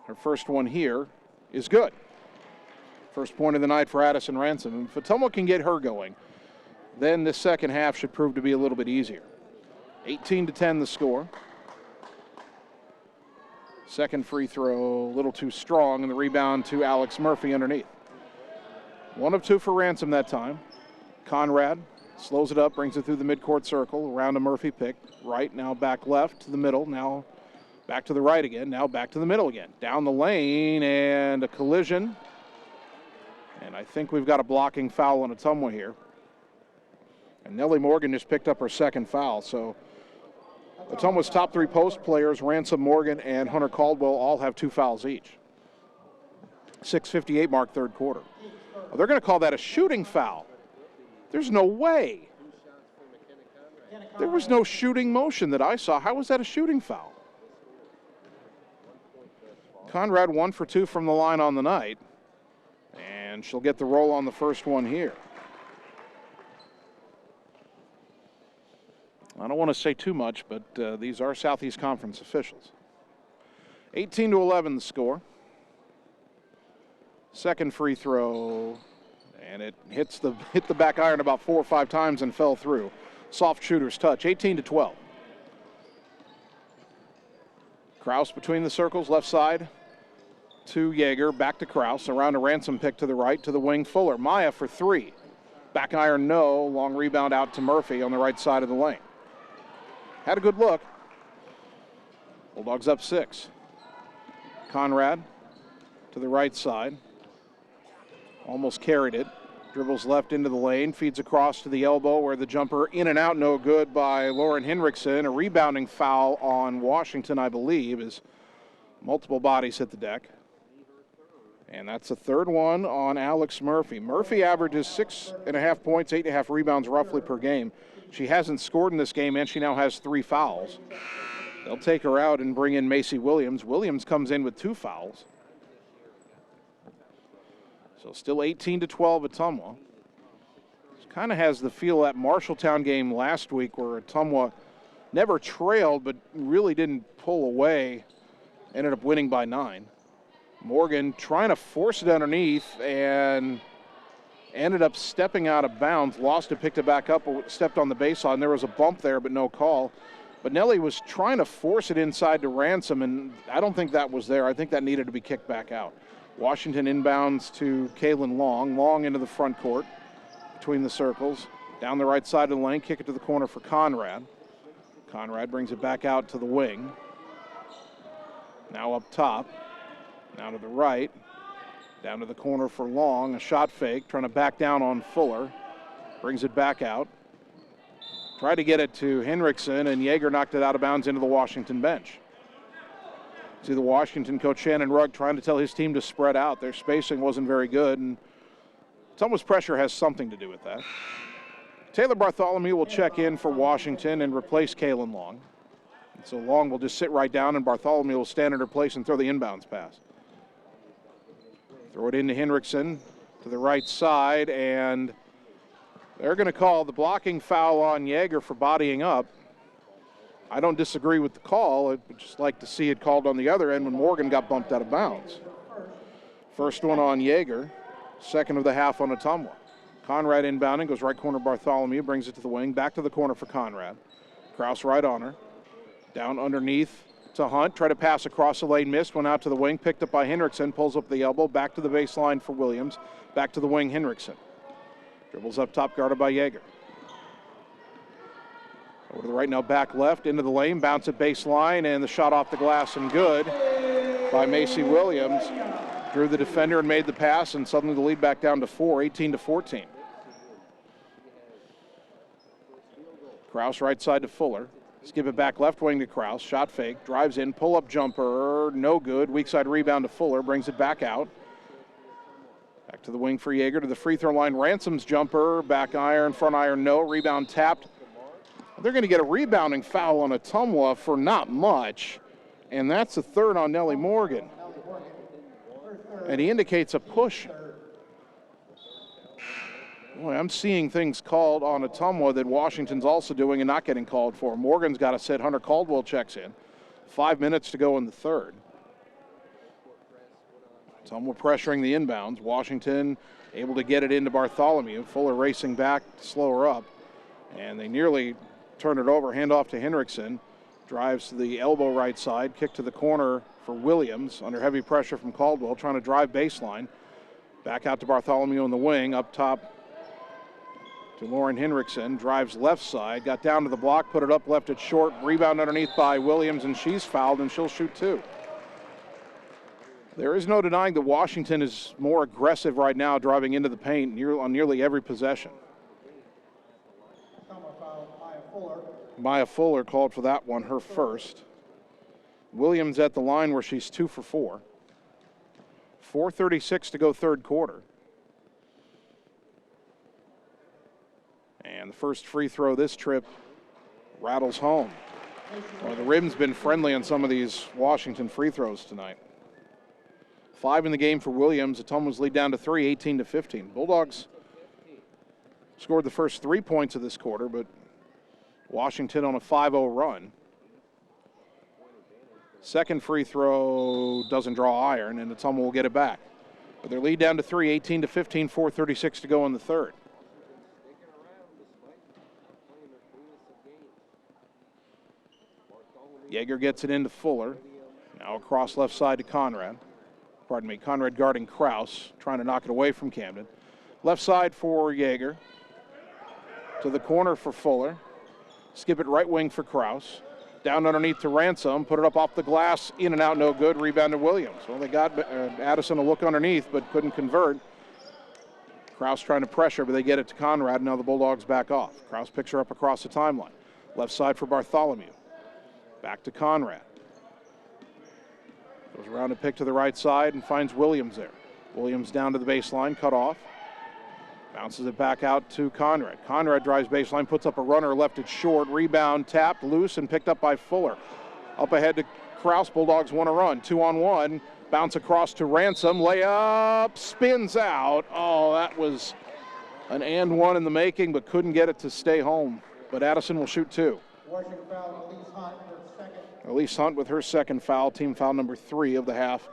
Her first one here is good. First point of the night for Addison Ransom. If Ottumwa can get her going, then this second half should prove to be a little bit easier. 18-10 the score. Second free throw, a little too strong, and the rebound to Alex Murphy underneath. 1 of 2 for Ransom that time. Conrad slows it up, brings it through the midcourt circle, around a Murphy pick. Right, now back left to the middle, now back to the right again, now back to the middle again. Down the lane, and a collision. And I think we've got a blocking foul on Ottumwa here. And Nellie Morgan just picked up her second foul. So Ottumwa's top 3 post players, Ransom, Morgan, and Hunter Caldwell, all have 2 fouls each. 6:58 mark, third quarter. Oh, they're going to call that a shooting foul. There's no way. There was no shooting motion that I saw. How was that a shooting foul? Conrad 1 for 2 from the line on the night. And she'll get the roll on the first one here. I don't want to say too much, but these are Southeast Conference officials. 18-11 the score. Second free throw, and it hit the back iron about 4 or 5 times and fell through. Soft shooter's touch, 18-12. Kraus between the circles, left side to Yeager, back to Kraus, around a Ransom pick to the right, to the wing, Fuller. Maya for 3. Back iron, no. Long rebound out to Murphy on the right side of the lane. Had a good look. Bulldogs up 6. Conrad to the right side. Almost carried it. Dribbles left into the lane, feeds across to the elbow where the jumper in and out, no good by Lauren Henriksen. A rebounding foul on Washington, I believe, as multiple bodies hit the deck. And that's a third one on Alex Murphy. Murphy averages 6.5 points, 8.5 rebounds roughly per game. She hasn't scored in this game, and she now has 3 fouls. They'll take her out and bring in Macy Williams. Williams comes in with 2 fouls. So still 18-12 Ottumwa. Kind of has the feel of that Marshalltown game last week where Ottumwa never trailed but really didn't pull away. Ended up winning by 9. Morgan trying to force it underneath and ended up stepping out of bounds. Lost it, picked it back up, stepped on the baseline. There was a bump there but no call. But Nelly was trying to force it inside to Ransom, and I don't think that was there. I think that needed to be kicked back out. Washington inbounds to Kaylin Long. Long into the front court between the circles. Down the right side of the lane, kick it to the corner for Conrad. Conrad brings it back out to the wing. Now up top. Now to the right. Down to the corner for Long. A shot fake, trying to back down on Fuller. Brings it back out. Tried to get it to Henriksen, and Yeager knocked it out of bounds into the Washington bench. See the Washington coach Shannon Rugg trying to tell his team to spread out. Their spacing wasn't very good, and Ottumwa's pressure has something to do with that. Taylor Bartholomew will check in for Washington and replace Kaylin Long. And so Long will just sit right down, and Bartholomew will stand in her place and throw the inbounds pass. Throw it into Henriksen to the right side, and they're going to call the blocking foul on Yeager for bodying up. I don't disagree with the call. I'd just like to see it called on the other end when Morgan got bumped out of bounds. First one on Yeager, second of the half on Ottumwa. Conrad inbounding, goes right corner Bartholomew, brings it to the wing, back to the corner for Conrad. Kraus right on her. Down underneath to Hunt, try to pass across the lane, missed, went out to the wing, picked up by Henriksen, pulls up the elbow, back to the baseline for Williams, back to the wing Henriksen. Dribbles up top, guarded by Yeager. Over to the right now, back left, into the lane, bounce at baseline, and the shot off the glass and good by Macy Williams. Drew the defender and made the pass, and suddenly the lead back down to 4, 18-14. Kraus right side to Fuller. Let's give it back left wing to Kraus. Shot fake, drives in, pull-up jumper, no good. Weak side rebound to Fuller, brings it back out. Back to the wing for Yeager, to the free throw line. Ransom's jumper, back iron, front iron, no. Rebound tapped. They're going to get a rebounding foul on Ottumwa for not much, and that's the third on Nellie Morgan. And he indicates a push. Boy, I'm seeing things called on Ottumwa that Washington's also doing and not getting called for. Morgan's got to sit. Hunter Caldwell checks in. 5 minutes to go in the third. Ottumwa pressuring the inbounds. Washington able to get it into Bartholomew. Fuller racing back to slow her up. And they nearly turn it over, hand off to Henriksen, drives to the elbow right side, kick to the corner for Williams, under heavy pressure from Caldwell, trying to drive baseline. Back out to Bartholomew in the wing, up top to Lauren Henriksen, drives left side, got down to the block, put it up, left it short, rebound underneath by Williams, and she's fouled, and she'll shoot 2. There is no denying that Washington is more aggressive right now, driving into the paint on nearly every possession. Maya Fuller called for that one, her first. Williams at the line where she's 2 for 4. 4:36 to go third quarter. And the first free throw this trip rattles home. Well, the rim's been friendly on some of these Washington free throws tonight. 5 in the game for Williams. Ottumwa's lead down to 3, 18-15. Bulldogs scored the first 3 points of this quarter, but Washington on a 5-0 run. Second free throw doesn't draw iron, and Ottumwa will get it back. But their lead down to 3, 18-15, 4:36 to go in the third. Yeager gets it into Fuller. Now across left side to Conrad. Pardon me, Conrad guarding Kraus, trying to knock it away from Camden. Left side for Yeager. To the corner for Fuller. Skip it right wing for Kraus. Down underneath to Ransom. Put it up off the glass. In and out, no good. Rebound to Williams. Well, they got Addison to look underneath, but couldn't convert. Kraus trying to pressure, but they get it to Conrad. Now the Bulldogs back off. Kraus picks her up across the timeline. Left side for Bartholomew. Back to Conrad. Goes around and pick to the right side and finds Williams there. Williams down to the baseline, cut off. Bounces it back out to Conrad. Conrad drives baseline, puts up a runner, left it short. Rebound, tapped, loose, and picked up by Fuller. Up ahead to Kraus. Bulldogs want to run. 2-on-1. Bounce across to Ransom. Layup, spins out. Oh, that was an and one in the making, but couldn't get it to stay home. But Addison will shoot 2. Elise Hunt with her second foul, team foul number 3 of the half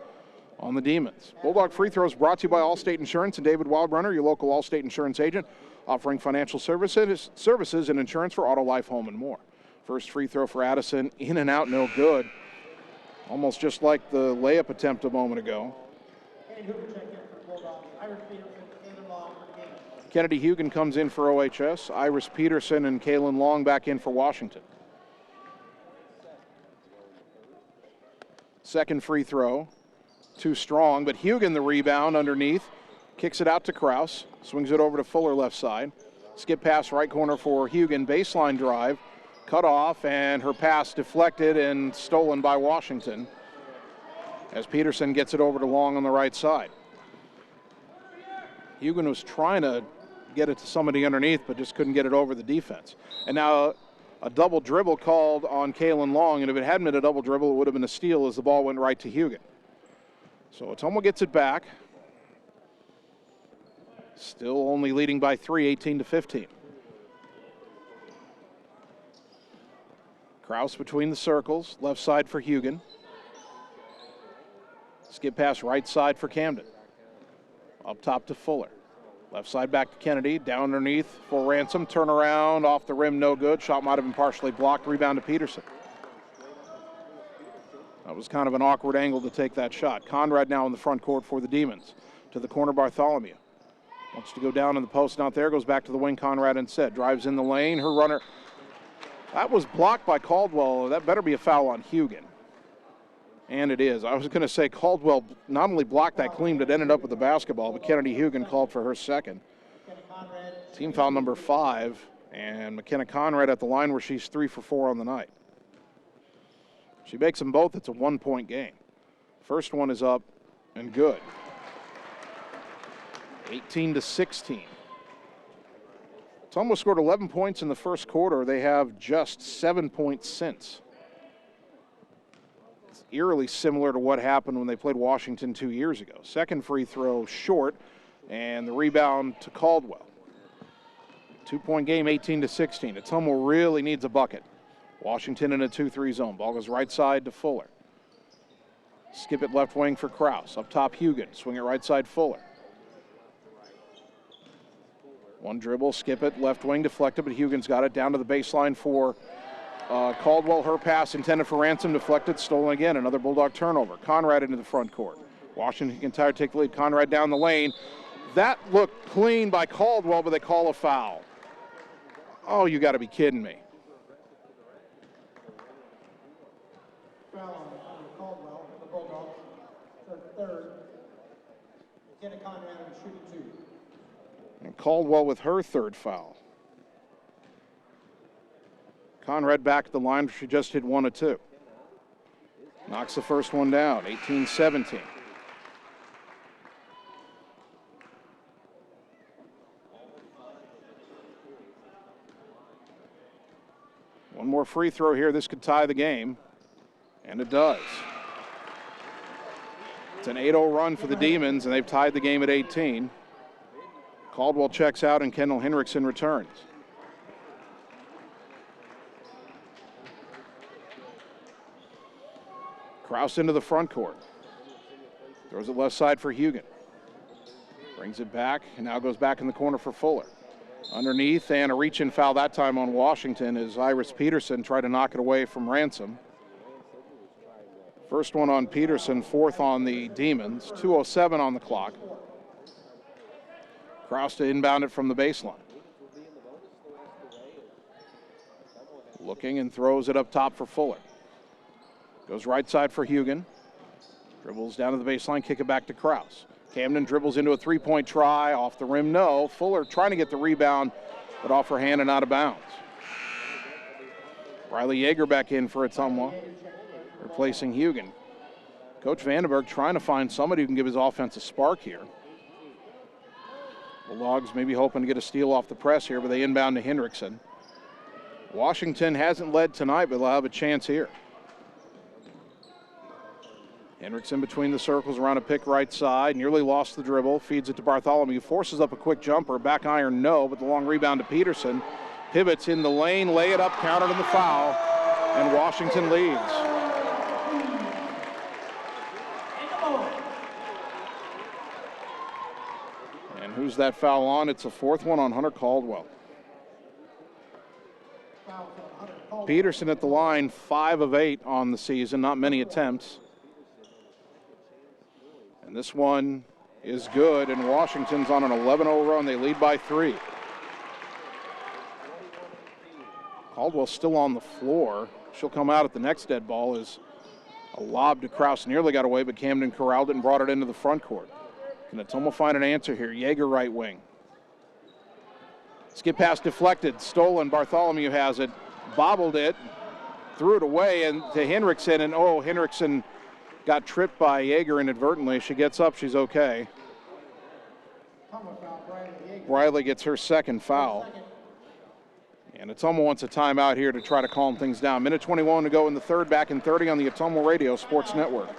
on the Demons. Bulldog free throws brought to you by Allstate Insurance and David Wildrunner, your local Allstate Insurance agent, offering financial services and insurance for auto, life, home, and more. First free throw for Addison, in and out, no good. Almost just like the layup attempt a moment ago. Kennedy Hugan comes in for OHS. Iris Peterson and Kaylin Long back in for Washington. Second free throw, too strong, but Hugan the rebound underneath, kicks it out to Kraus, swings it over to Fuller left side. Skip pass right corner for Hugan, baseline drive, cut off, and her pass deflected and stolen by Washington as Peterson gets it over to Long on the right side. Hugan was trying to get it to somebody underneath, but just couldn't get it over the defense. And now a double dribble called on Kaylin Long, and if it hadn't been a double dribble, it would have been a steal as the ball went right to Hugan. So Ottumwa gets it back. Still only leading by 3, 18-15. Kraus between the circles, left side for Hugan. Skip pass right side for Camden. Up top to Fuller. Left side back to Kennedy, down underneath for Ransom. Turn around, off the rim, no good. Shot might have been partially blocked. Rebound to Peterson. That was kind of an awkward angle to take that shot. Conrad now in the front court for the Demons. To the corner, Bartholomew. Wants to go down in the post, not there. Goes back to the wing, Conrad instead. Drives in the lane, her runner. That was blocked by Caldwell. That better be a foul on Hugan. And it is. I was going to say Caldwell not only blocked that clean, but ended up with the basketball, but Kennedy Hugan called for her second. Team foul number 5, and McKenna Conrad at the line where she's 3 for 4 on the night. She makes them both. It's a 1-point game. First one is up and good. 18-16. Ottumwa scored 11 points in the first quarter. They have just 7 points since. It's eerily similar to what happened when they played Washington 2 years ago. Second free throw short, and the rebound to Caldwell. 2-point game, 18-16. Ottumwa really needs a bucket. Washington in a 2-3 zone. Ball goes right side to Fuller. Skip it left wing for Kraus. Up top, Hugan. Swing it right side, Fuller. One dribble, skip it, left wing, deflected, but Hugan's got it down to the baseline for Caldwell. Her pass intended for Ransom, deflected, stolen again. Another Bulldog turnover. Conrad into the front court. Washington can take the lead. Conrad down the lane. That looked clean by Caldwell, but they call a foul. Oh, you got to be kidding me. Foul on Caldwell for the Bulldogs. Third. McKenna Conrad on shooting 2. And Caldwell with her third foul. Conrad back at the line. She just hit 1 of 2. Knocks the first one down, 18-17. One more free throw here. This could tie the game, and it does. It's an 8-0 run for the Demons, and they've tied the game at 18. Caldwell checks out, and Kendall Henriksen returns. Kraus into the front court. Throws it left side for Hugan. Brings it back, and now goes back in the corner for Fuller. Underneath, and a reach-in foul that time on Washington as Iris Peterson tried to knock it away from Ransom. First one on Peterson, fourth on the Demons. 2:07 on the clock. Kraus to inbound it from the baseline. Looking and throws it up top for Fuller. Goes right side for Hugan. Dribbles down to the baseline, kick it back to Kraus. Camden dribbles into a three-point try. Off the rim, no. Fuller trying to get the rebound, but off her hand and out of bounds. Riley Yeager back in for Ottumwa, replacing Hugan. Coach Vandenberg trying to find somebody who can give his offense a spark here. The Bulldogs maybe hoping to get a steal off the press here, but they inbound to Henriksen. Washington hasn't led tonight, but they'll have a chance here. Henriksen between the circles around a pick right side, nearly lost the dribble, feeds it to Bartholomew, forces up a quick jumper, back iron no, but the long rebound to Peterson. Pivots in the lane, lay it up, counted in the foul, and Washington leads. And who's that foul on? It's a fourth one on Hunter Caldwell. Peterson at the line, 5 of 8 on the season, not many attempts. And this one is good, and Washington's on an 11-0 run. They lead by 3. Caldwell's still on the floor. She'll come out at the next dead ball as a lob to Kraus nearly got away, but Camden corralled it and brought it into the front court. Can Ottumwa find an answer here? Yeager right wing. Skip pass deflected, stolen. Bartholomew has it, bobbled it, threw it away and to Henriksen, and Henriksen got tripped by Yeager inadvertently. She gets up, she's okay. Riley gets her second foul. And Ottumwa wants a timeout here to try to calm things down. Minute 21 to go in the third, back in 30 on the Ottumwa Radio Sports Network.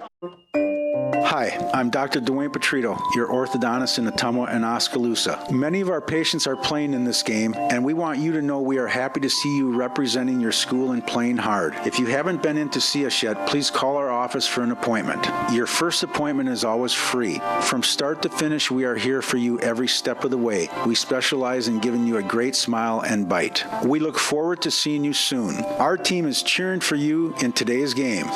Hi, I'm Dr. Dwayne Petrito, your orthodontist in Ottumwa and Oskaloosa. Many of our patients are playing in this game, and we want you to know we are happy to see you representing your school and playing hard. If you haven't been in to see us yet, please call our office for an appointment. Your first appointment is always free. From start to finish, we are here for you every step of the way. We specialize in giving you a great smile and bite. We look forward to seeing you soon. Our team is cheering for you in today's game.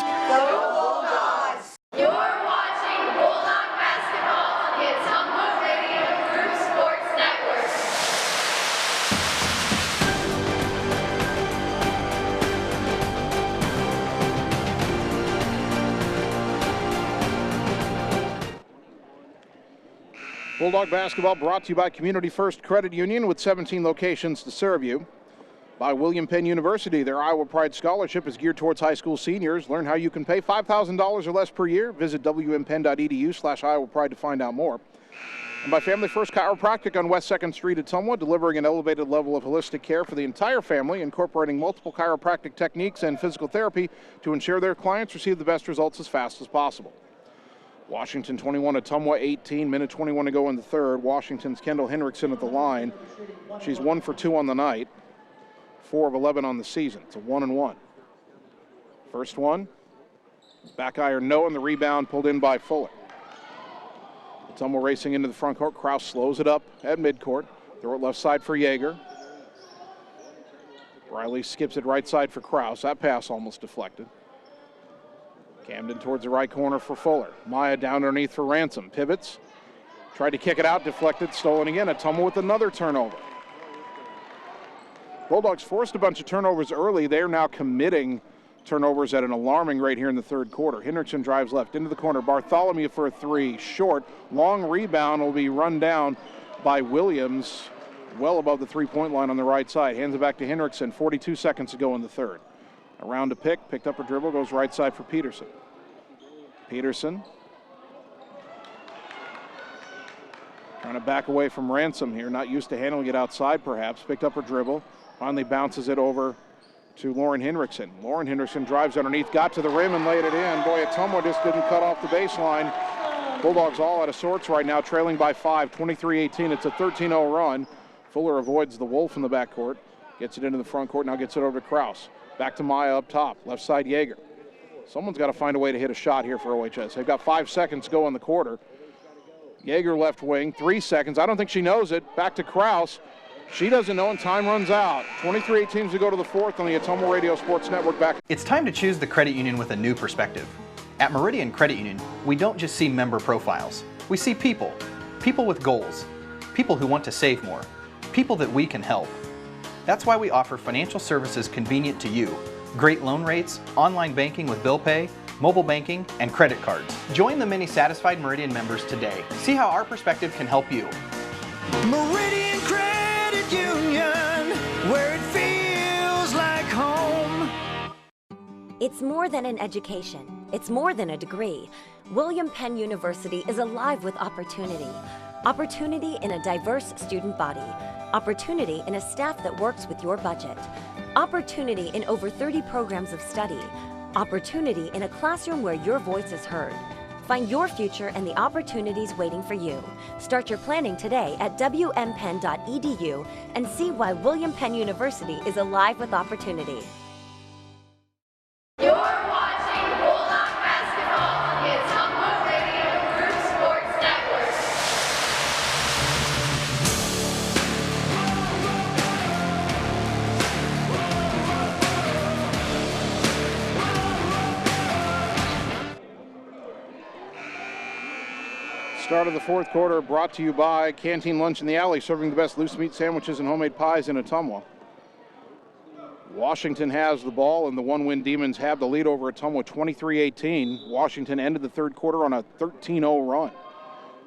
Bulldog basketball brought to you by Community First Credit Union with 17 locations to serve you. By William Penn University, their Iowa Pride Scholarship is geared towards high school seniors. Learn how you can pay $5,000 or less per year. Visit wmpenn.edu/Iowa Pride to find out more. And by Family First Chiropractic on West 2nd Street at Ottumwa, delivering an elevated level of holistic care for the entire family, incorporating multiple chiropractic techniques and physical therapy to ensure their clients receive the best results as fast as possible. Washington 21, Ottumwa 18, minute 21 to go in the third. Washington's Kendall Henriksen at the line. She's 1 for 2 on the night, 4 of 11 on the season. It's a 1-and-1. First one, back iron no, and the rebound pulled in by Fuller. Ottumwa racing into the front court. Kraus slows it up at midcourt. Throw it left side for Yeager. Riley skips it right side for Kraus. That pass almost deflected. Camden towards the right corner for Fuller. Maya down underneath for Ransom. Pivots. Tried to kick it out, deflected, stolen again. Ottumwa with another turnover. Bulldogs forced a bunch of turnovers early. They're now committing turnovers at an alarming rate here in the third quarter. Henriksen drives left into the corner. Bartholomew for a three. Short. Long rebound will be run down by Williams well above the three-point line on the right side. Hands it back to Henriksen. 42 seconds to go in the third. Around to pick, picked up her dribble, goes right side for Peterson. Peterson trying to back away from Ransom here, not used to handling it outside perhaps. Picked up her dribble, finally bounces it over to Lauren Henriksen. Lauren Henriksen drives underneath, got to the rim and laid it in. Boy, Ottumwa just didn't cut off the baseline. Bulldogs all out of sorts right now, trailing by 5, 23-18. It's a 13-0 run. Fuller avoids the Wolf in the backcourt, gets it into the front court, now gets it over to Kraus. Back to Maya up top, left side Yeager. Someone's got to find a way to hit a shot here for OHS. They've got 5 seconds to go in the quarter. Yeager left wing, 3 seconds. I don't think she knows it. Back to Kraus. She doesn't know, and time runs out. 23-18 to go to the fourth on the Ottumwa Radio Sports Network. Back. It's time to choose the credit union with a new perspective. At Meridian Credit Union, we don't just see member profiles. We see people. People with goals. People who want to save more. People that we can help. That's why we offer financial services convenient to you. Great loan rates, online banking with bill pay, mobile banking, and credit cards. Join the many satisfied Meridian members today. See how our perspective can help you. Meridian Credit Union, where it feels like home. It's more than an education. It's more than a degree. William Penn University is alive with opportunity. Opportunity in a diverse student body. Opportunity in a staff that works with your budget. Opportunity in over 30 programs of study. Opportunity in a classroom where your voice is heard. Find your future and the opportunities waiting for you. Start your planning today at wmpenn.edu and see why William Penn University is alive with opportunity. You're watching Bulldog Basketball on the Ottumwa Radio Group Sports Network. Start of the fourth quarter brought to you by Canteen Lunch in the Alley, serving the best loose meat sandwiches and homemade pies in Ottumwa. Washington has the ball, and the one-win Demons have the lead over Ottumwa 23-18. Washington ended the third quarter on a 13-0 run.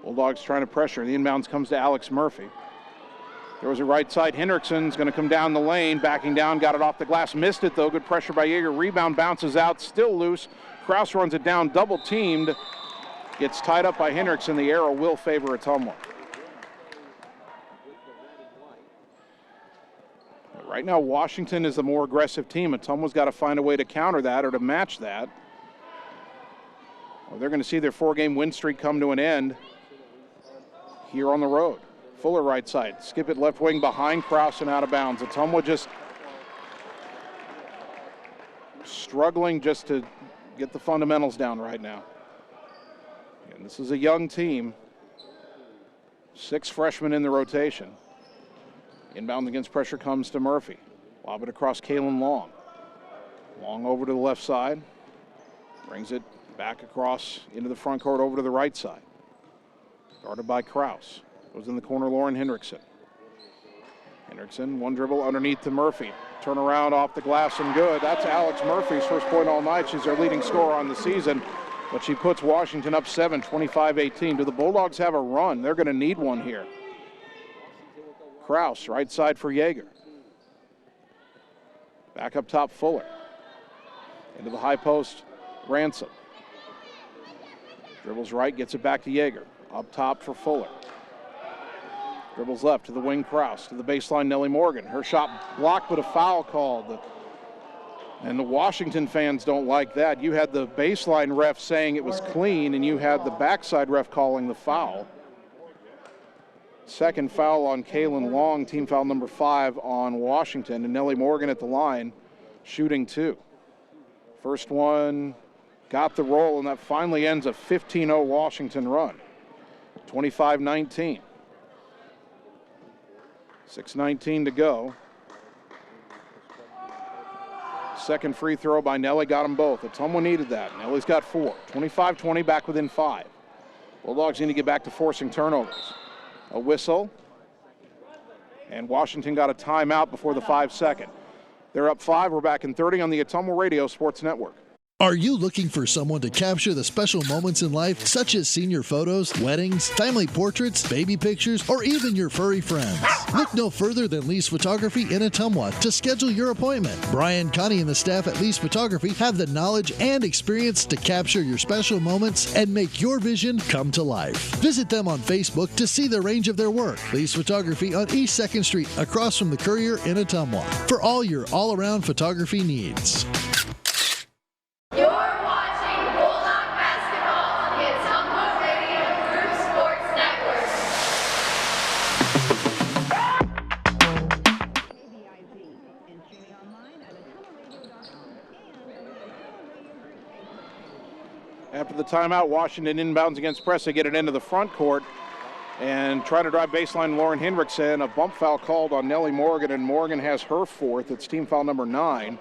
Bulldogs trying to pressure. The inbounds comes to Alex Murphy. There was a right side. Henriksen's going to come down the lane, backing down, got it off the glass, missed it though. Good pressure by Yeager. Rebound bounces out, still loose. Kraus runs it down, double teamed. Gets tied up by Henriksen. The arrow will favor Ottumwa. Right now, Washington is the more aggressive team. Ottumwa's got to find a way to counter that or to match that. Well, they're going to see their 4-game win streak come to an end here on the road. Fuller right side. Skip it left wing behind Kraus and out of bounds. Ottumwa just struggling just to get the fundamentals down right now. And this is a young team. 6 freshmen in the rotation. Inbound against pressure comes to Murphy. Lob it across Kalen Long. Long over to the left side. Brings it back across into the front court over to the right side. Guarded by Kraus. Goes in the corner, Lauren Henriksen. Henriksen, one dribble underneath to Murphy. Turn around off the glass and good. That's Alex Murphy's first point all night. She's their leading scorer on the season. But she puts Washington up 7, 25-18. Do the Bulldogs have a run? They're going to need one here. Kraus, right side for Yeager. Back up top, Fuller. Into the high post, Ransom. Dribbles right, gets it back to Yeager. Up top for Fuller. Dribbles left to the wing, Kraus. To the baseline, Nellie Morgan. Her shot blocked, but a foul called. And the Washington fans don't like that. You had the baseline ref saying it was clean, and you had the backside ref calling the foul. Second foul on Kalen Long, team foul number 5 on Washington, and Nellie Morgan at the line, shooting 2. First one got the roll, and that finally ends a 15-0 Washington run. 25-19. 6:19 to go. Second free throw by Nellie, got them both. Ottumwa needed that. Nellie's got 4. 25-20, back within 5. Bulldogs need to get back to forcing turnovers. A whistle, and Washington got a timeout before the 5-second. They're up 5. We're back in 30 on the Ottumwa Radio Sports Network. Are you looking for someone to capture the special moments in life, such as senior photos, weddings, family portraits, baby pictures, or even your furry friends? Look no further than Lee's Photography in Ottumwa to schedule your appointment. Brian, Connie, and the staff at Lee's Photography have the knowledge and experience to capture your special moments and make your vision come to life. Visit them on Facebook to see the range of their work. Lee's Photography on East 2nd Street, across from the Courier in Ottumwa, for all your all-around photography needs. You're watching Bulldog Basketball on the Ottumwa Radio Group Sports Network. After the timeout, Washington inbounds against press. They get it into the front court and try to drive baseline Lauren Hinrichsen. A bump foul called on Nellie Morgan, and Morgan has her fourth. It's team foul number 9.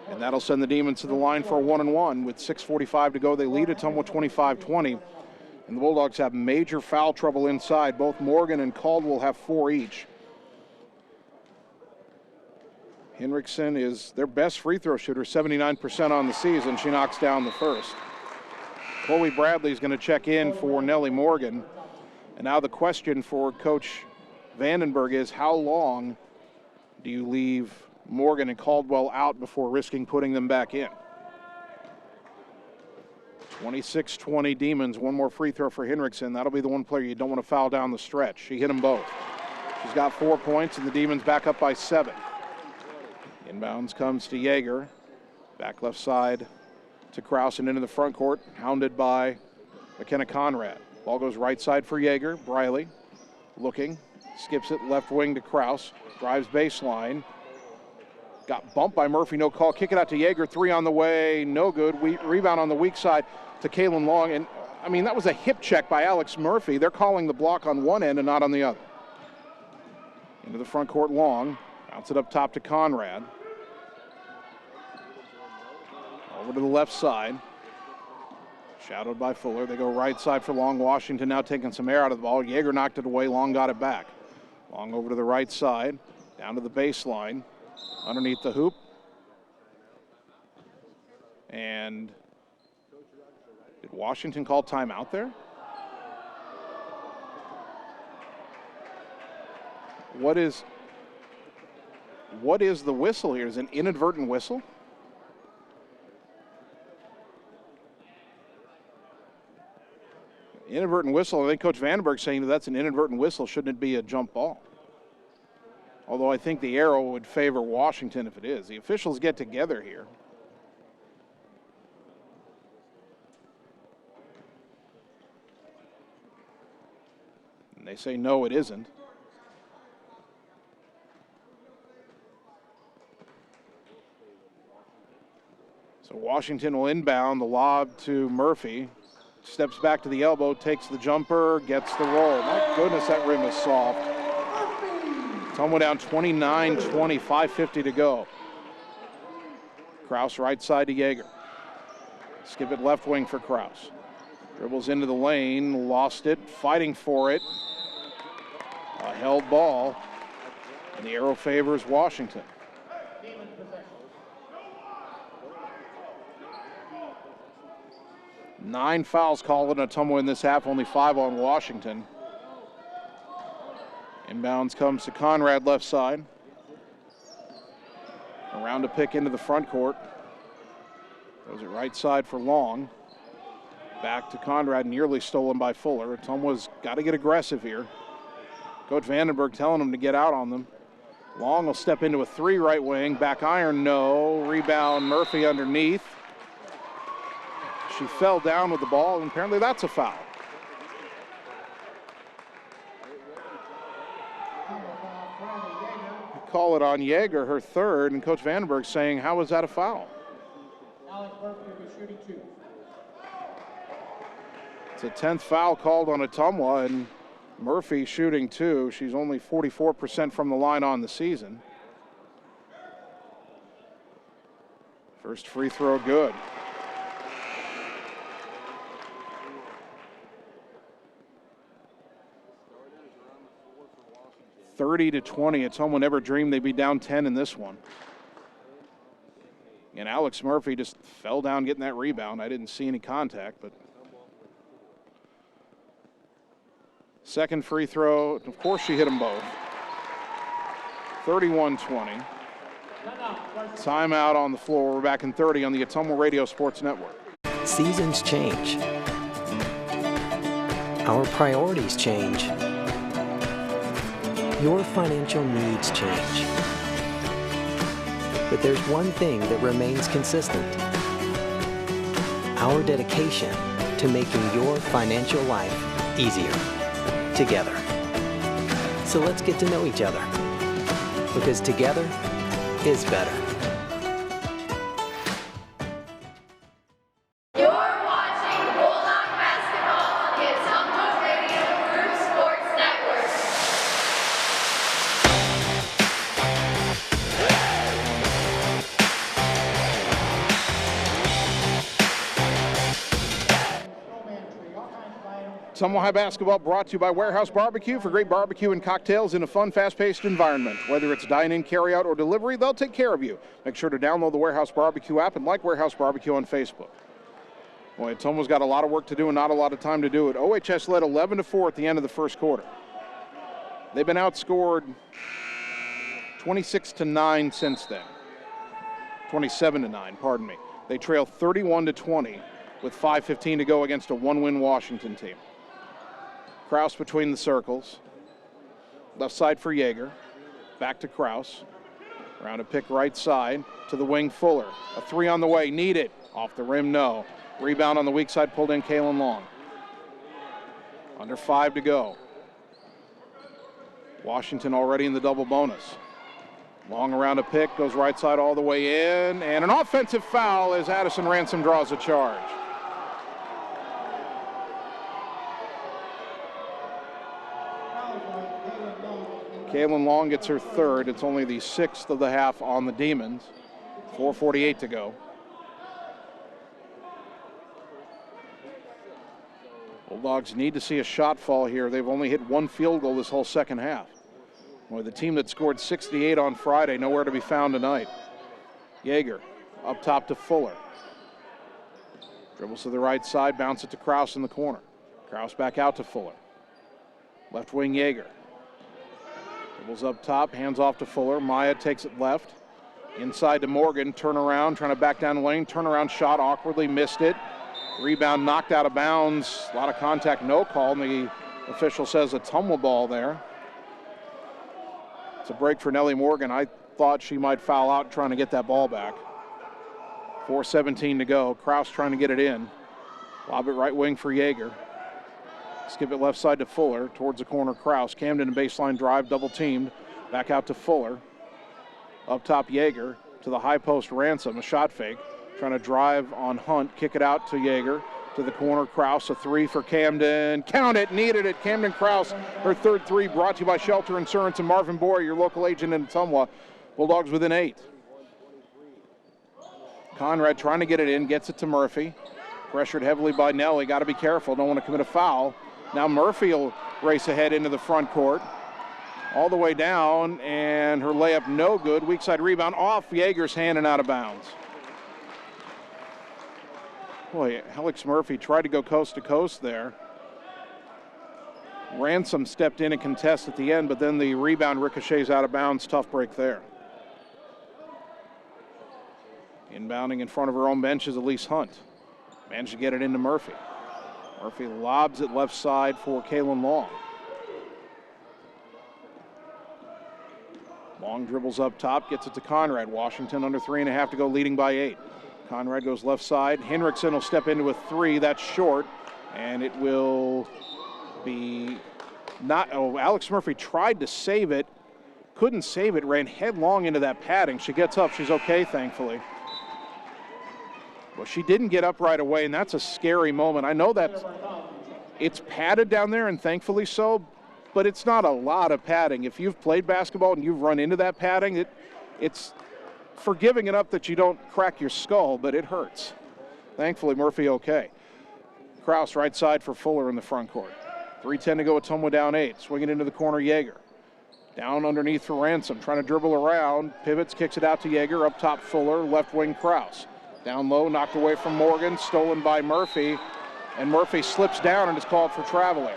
And that'll send the Demons to the line for a 1-and-1. With 6:45 to go, they lead Ottumwa 25-20. And the Bulldogs have major foul trouble inside. Both Morgan and Caldwell have 4 each. Hinrichsen is their best free throw shooter, 79% on the season. She knocks down the first. Chloe Bradley is going to check in for Nellie Morgan. And now the question for Coach Vandenberg is, how long do you leave Morgan and Caldwell out before risking putting them back in? 26-20 Demons. One more free throw for Hinrichsen. That'll be the one player you don't want to foul down the stretch. She hit them both. She's got 4 points, and the Demons back up by 7. Inbounds comes to Yeager. Back left side to Kraus and into the front court, hounded by McKenna Conrad. Ball goes right side for Yeager. Briley looking, skips it left wing to Kraus, drives baseline. Got bumped by Murphy, no call. Kick it out to Yeager, 3 on the way, no good. Rebound on the weak side to Kaylin Long. And, I mean, that was a hip check by Alex Murphy. They're calling the block on one end and not on the other. Into the front court, Long. Bounce it up top to Conrad. Over to the left side. Shadowed by Fuller. They go right side for Long. Washington now taking some air out of the ball. Yeager knocked it away. Long got it back. Long over to the right side. Down to the baseline. Underneath the hoop. And did Washington call timeout there? What is the whistle here? Is it an inadvertent whistle? Inadvertent whistle. I think Coach Vandenberg saying that's an inadvertent whistle. Shouldn't it be a jump ball? Although I think the arrow would favor Washington if it is. The officials get together here. And they say no, it isn't. So Washington will inbound the lob to Murphy. Steps back to the elbow, takes the jumper, gets the roll. My goodness, that rim is soft. Ottumwa down 29-20, 5:50 to go. Kraus right side to Yeager. Skip it left wing for Kraus. Dribbles into the lane, lost it, fighting for it. A held ball, and the arrow favors Washington. Nine fouls called on Ottumwa in this half, only 5 on Washington. Inbounds comes to Conrad left side. Around to pick into the front court. Goes it right side for Long. Back to Conrad, nearly stolen by Fuller. Ottumwa's got to get aggressive here. Coach Vandenberg telling him to get out on them. Long will step into a 3 right wing. Back iron, no. Rebound, Murphy underneath. She fell down with the ball, and apparently that's a foul. Call it on Yeager, her third, and Coach Vandenberg saying, how was that a foul? Alex Murphy was shooting 2. It's a 10th foul called on Ottumwa, and Murphy shooting 2. She's only 44% from the line on the season. First free throw good. (30-20). Ottumwa never dreamed they'd be down 10 in this one. And Alex Murphy just fell down getting that rebound. I didn't see any contact, but second free throw, of course she hit them both. 31-20. Timeout on the floor. We're back in 30 on the Ottumwa Radio Sports Network. Seasons change. Our priorities change. Your financial needs change. But there's one thing that remains consistent. Our dedication to making your financial life easier together. So let's get to know each other, because together is better. You're watching Bulldog basketball on the Ottumwa Radio Group Sports Network. Ottumwa High basketball brought to you by Warehouse Barbecue for great barbecue and cocktails in a fun, fast-paced environment. Whether it's dine-in, carry-out, or delivery, they'll take care of you. Make sure to download the Warehouse Barbecue app and like Warehouse Barbecue on Facebook. Boy, Ottumwa's got a lot of work to do and not a lot of time to do it. OHS led 11-4 at the end of the first quarter. They've been outscored 26-9 since then. 27-9, pardon me. They trail 31-20 with 5:15 to go against a one-win Washington team. Kraus between the circles. Left side for Yeager. Back to Kraus. Around a pick right side to the wing Fuller. A three on the way. Need it. Off the rim, no. Rebound on the weak side pulled in Kalen Long. Under 5 to go. Washington already in the double bonus. Long around a pick. Goes right side all the way in. And an offensive foul as Addison Ransom draws a charge. Kalen Long gets her third. It's only the 6th of the half on the Demons. 4:48 to go. Bulldogs need to see a shot fall here. They've only hit one field goal this whole second half. Boy, the team that scored 68 on Friday, nowhere to be found tonight. Yeager up top to Fuller. Dribbles to the right side, bounce it to Kraus in the corner. Kraus back out to Fuller. Left wing Yeager. Dribbles up top, hands off to Fuller. Maya takes it left. Inside to Morgan, turn around, trying to back down the lane. Turnaround shot, awkwardly missed it. Rebound knocked out of bounds. A lot of contact, no call, and the official says a Ottumwa ball there. It's a break for Nellie Morgan. I thought she might foul out trying to get that ball back. 4:17 to go. Kraus trying to get it in. Lob it right wing for Yeager. Skip it left side to Fuller, towards the corner Kraus. Camden a baseline drive, double teamed. Back out to Fuller. Up top Yeager to the high post Ransom, a shot fake. Trying to drive on Hunt, kick it out to Yeager. To the corner, Kraus, a three for Camden. Count it, needed it. Camden Kraus, her third three, brought to you by Shelter Insurance and Marvin Boyer, your local agent in Ottumwa. Bulldogs within 8. Conrad trying to get it in, gets it to Murphy. Pressured heavily by Nelly, got to be careful, don't want to commit a foul. Now Murphy will race ahead into the front court. All the way down, and her layup no good. Weak side rebound off Yeager's hand and out of bounds. Boy, Alex Murphy tried to go coast to coast there. Ransom stepped in and contest at the end, but then the rebound ricochets out of bounds. Tough break there. Inbounding in front of her own bench is Elise Hunt. Managed to get it into Murphy. Murphy lobs it left side for Kalen Long. Long dribbles up top, gets it to Conrad. Washington under 3.5 to go, leading by 8. Conrad goes left side. Henriksen will step into a three. That's short, and it will be not. Oh, Alex Murphy tried to save it, couldn't save it, ran headlong into that padding. She gets up. She's okay, thankfully. Well, she didn't get up right away, and that's a scary moment. I know that it's padded down there, and thankfully so, but it's not a lot of padding. If you've played basketball and you've run into that padding, it's forgiving enough that you don't crack your skull, but it hurts. Thankfully, Murphy okay. Kraus right side for Fuller in the front court. 3:10 to go, Ottumwa down 8. Swinging into the corner, Yeager. Down underneath for Ransom, trying to dribble around, pivots, kicks it out to Yeager, up top Fuller, left wing Kraus. Down low, knocked away from Morgan, stolen by Murphy, and Murphy slips down and is called for traveling.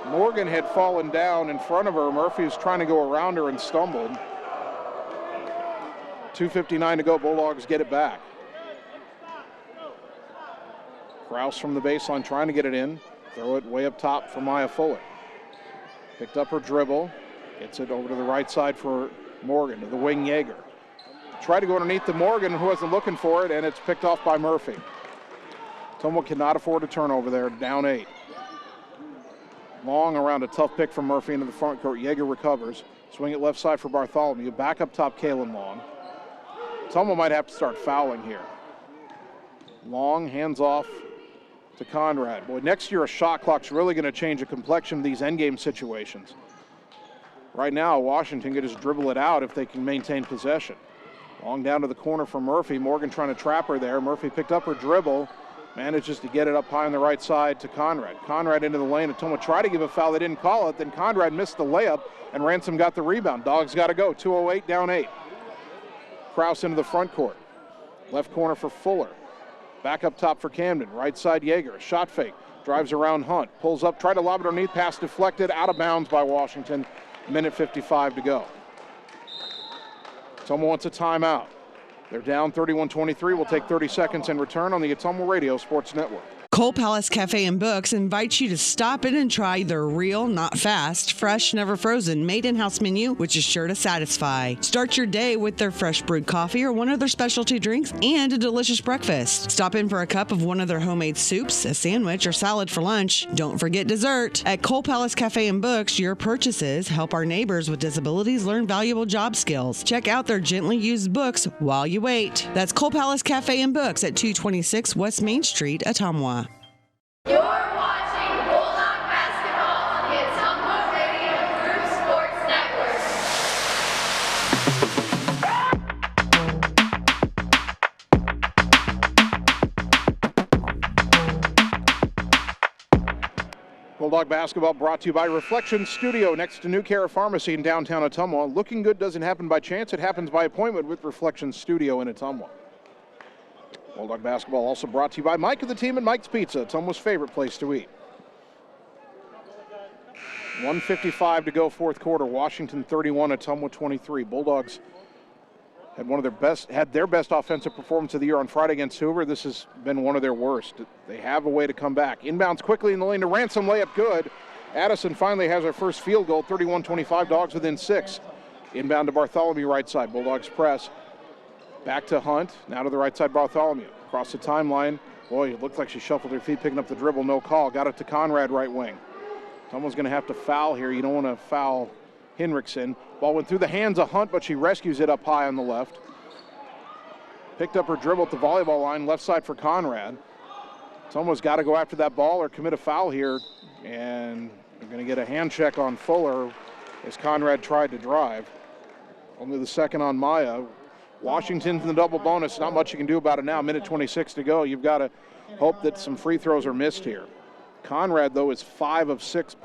Morgan had fallen down in front of her. Murphy was trying to go around her and stumbled. 2:59 to go, Bulldogs get it back. Kraus from the baseline trying to get it in. Throw it way up top for Maya Fuller. Picked up her dribble. Gets it over to the right side for Morgan, to the wing Yeager. Tried to go underneath to Morgan, who wasn't looking for it, and it's picked off by Murphy. Ottumwa cannot afford a turnover there, down 8. Long around a tough pick from Murphy into the front court. Yeager recovers. Swing it left side for Bartholomew. Back up top, Kalen Long. Ottumwa might have to start fouling here. Long, hands off to Conrad. Boy, next year a shot clock's really going to change the complexion of these endgame situations. Right now, Washington could just dribble it out if they can maintain possession. Long down to the corner for Murphy. Morgan trying to trap her there. Murphy picked up her dribble, manages to get it up high on the right side to Conrad. Conrad into the lane. Ottumwa tried to give a foul. They didn't call it. Then Conrad missed the layup, and Ransom got the rebound. Dogs got to go. 2:08, down 8. Kraus into the front court. Left corner for Fuller. Back up top for Camden. Right side Yeager. Shot fake. Drives around Hunt. Pulls up. Tried to lob it underneath. Pass deflected. Out of bounds by Washington. Minute 55 to go. Ottumwa wants a timeout. They're down 31-23. We'll take 30 seconds and return on the Ottumwa Radio Sports Network. Coal Palace Cafe and Books invites you to stop in and try their real, not fast, fresh, never frozen, made in-house menu, which is sure to satisfy. Start your day with their fresh brewed coffee or one of their specialty drinks and a delicious breakfast. Stop in for a cup of one of their homemade soups, a sandwich, or salad for lunch. Don't forget dessert. At Coal Palace Cafe and Books, your purchases help our neighbors with disabilities learn valuable job skills. Check out their gently used books while you wait. That's Coal Palace Cafe and Books at 226 West Main Street, Ottumwa. You're watching Bulldog basketball on the Ottumwa Radio Group Sports Network. Bulldog basketball brought to you by Reflection Studio next to New Cara Pharmacy in downtown Ottumwa. Looking good doesn't happen by chance. It happens by appointment with Reflection Studio in Ottumwa. Bulldog basketball also brought to you by Mike and the team at Mike's Pizza, Ottumwa's favorite place to eat. 1:55 to go, fourth quarter. Washington 31, Ottumwa 23. Bulldogs had their best offensive performance of the year on Friday against Hoover. This has been one of their worst. They have a way to come back. Inbounds quickly in the lane to Ransom, layup good. Addison finally has her first field goal. 31-25, Dogs within 6. Inbound to Bartholomew, right side. Bulldogs press. Back to Hunt, now to the right side, Bartholomew. Across the timeline, boy, it looked like she shuffled her feet, picking up the dribble, no call. Got it to Conrad, right wing. Someone's going to have to foul here. You don't want to foul Hinrichsen. Ball went through the hands of Hunt, but she rescues it up high on the left. Picked up her dribble at the volleyball line, left side for Conrad. Someone's got to go after that ball or commit a foul here, and they're going to get a hand check on Fuller as Conrad tried to drive. Only the second on Maya. Washington's in the double bonus. Not much you can do about it now. Minute 26 to go. You've got to hope that some free throws are missed here. Conrad, though, is 5 of 6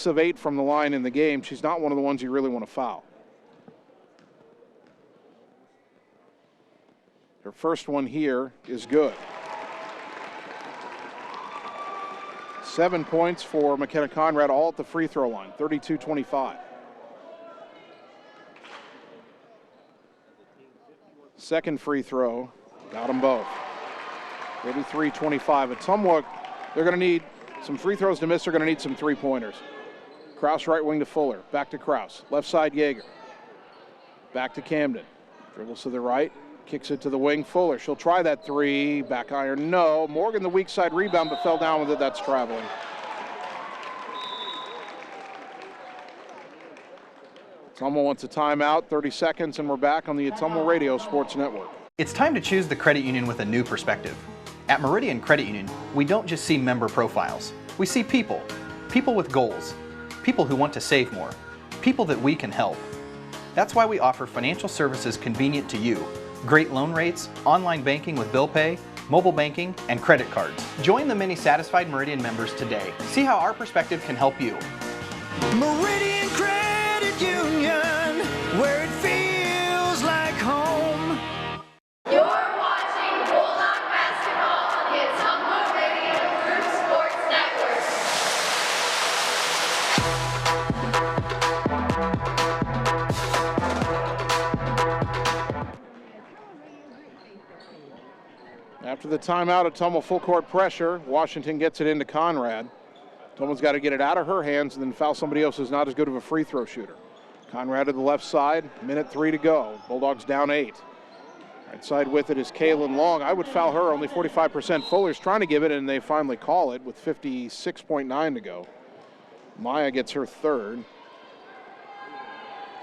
of 8 from the line in the game. She's not one of the ones you really want to foul. Her first one here is good. 7 points for McKenna Conrad, all at the free throw line, 32-25. Second free throw, got them both. 33-25. Ottumwa, they're going to need some free throws to miss. They're going to need some three-pointers. Kraus right wing to Fuller. Back to Kraus. Left side Yeager. Back to Camden. Dribbles to the right. Kicks it to the wing. Fuller. She'll try that three. Back iron. No. Morgan the weak side rebound, but fell down with it. That's traveling. Ottumwa wants a timeout, 30 seconds, and we're back on the Ottumwa Radio Sports Network. It's time to choose the credit union with a new perspective. At Meridian Credit Union, we don't just see member profiles. We see people. People with goals. People who want to save more. People that we can help. That's why we offer financial services convenient to you. Great loan rates, online banking with bill pay, mobile banking, and credit cards. Join the many satisfied Meridian members today. See how our perspective can help you. Meridian Credit Union, where it feels like home. You're watching Bulldog basketball on the Ottumwa Radio Group Sports Network. After the timeout, Ottumwa full court pressure. Washington gets it into Conrad. Ottumwa's got to get it out of her hands and then foul somebody else who's not as good of a free throw shooter. Conrad to the left side, minute 3 to go. Bulldogs down 8. Right side with it is Kaylin Long. I would foul her, only 45%. Fuller's trying to give it, and they finally call it with 56.9 to go. Maya gets her third.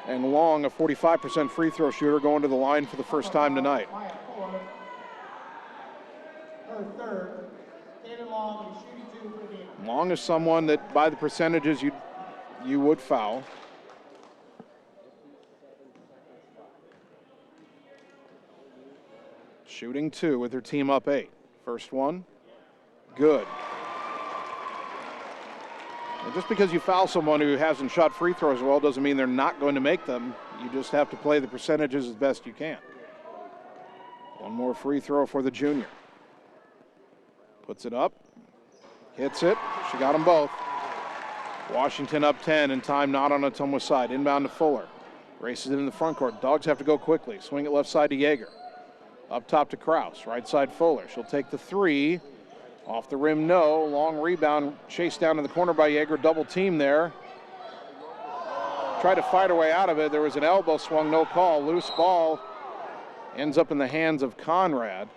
And Long, a 45% free throw shooter, going to the line for the first time tonight. Her third. Kaylin Long is shooting 2 for the game. Long is someone that, by the percentages, you would foul. Shooting 2 with her team up 8. First one, good. And just because you foul someone who hasn't shot free throws well doesn't mean they're not going to make them. You just have to play the percentages as best you can. One more free throw for the junior. Puts it up, hits it. She got them both. Washington up 10 and time not on Ottumwa's side. Inbound to Fuller. Races it in the front court. Dogs have to go quickly. Swing it left side to Yeager. Up top to Kraus. Right side Fuller. She'll take the 3. Off the rim, no. Long rebound. Chased down in the corner by Yeager. Double team there. Tried to fight her way out of it. There was an elbow swung, no call. Loose ball. Ends up in the hands of Conrad.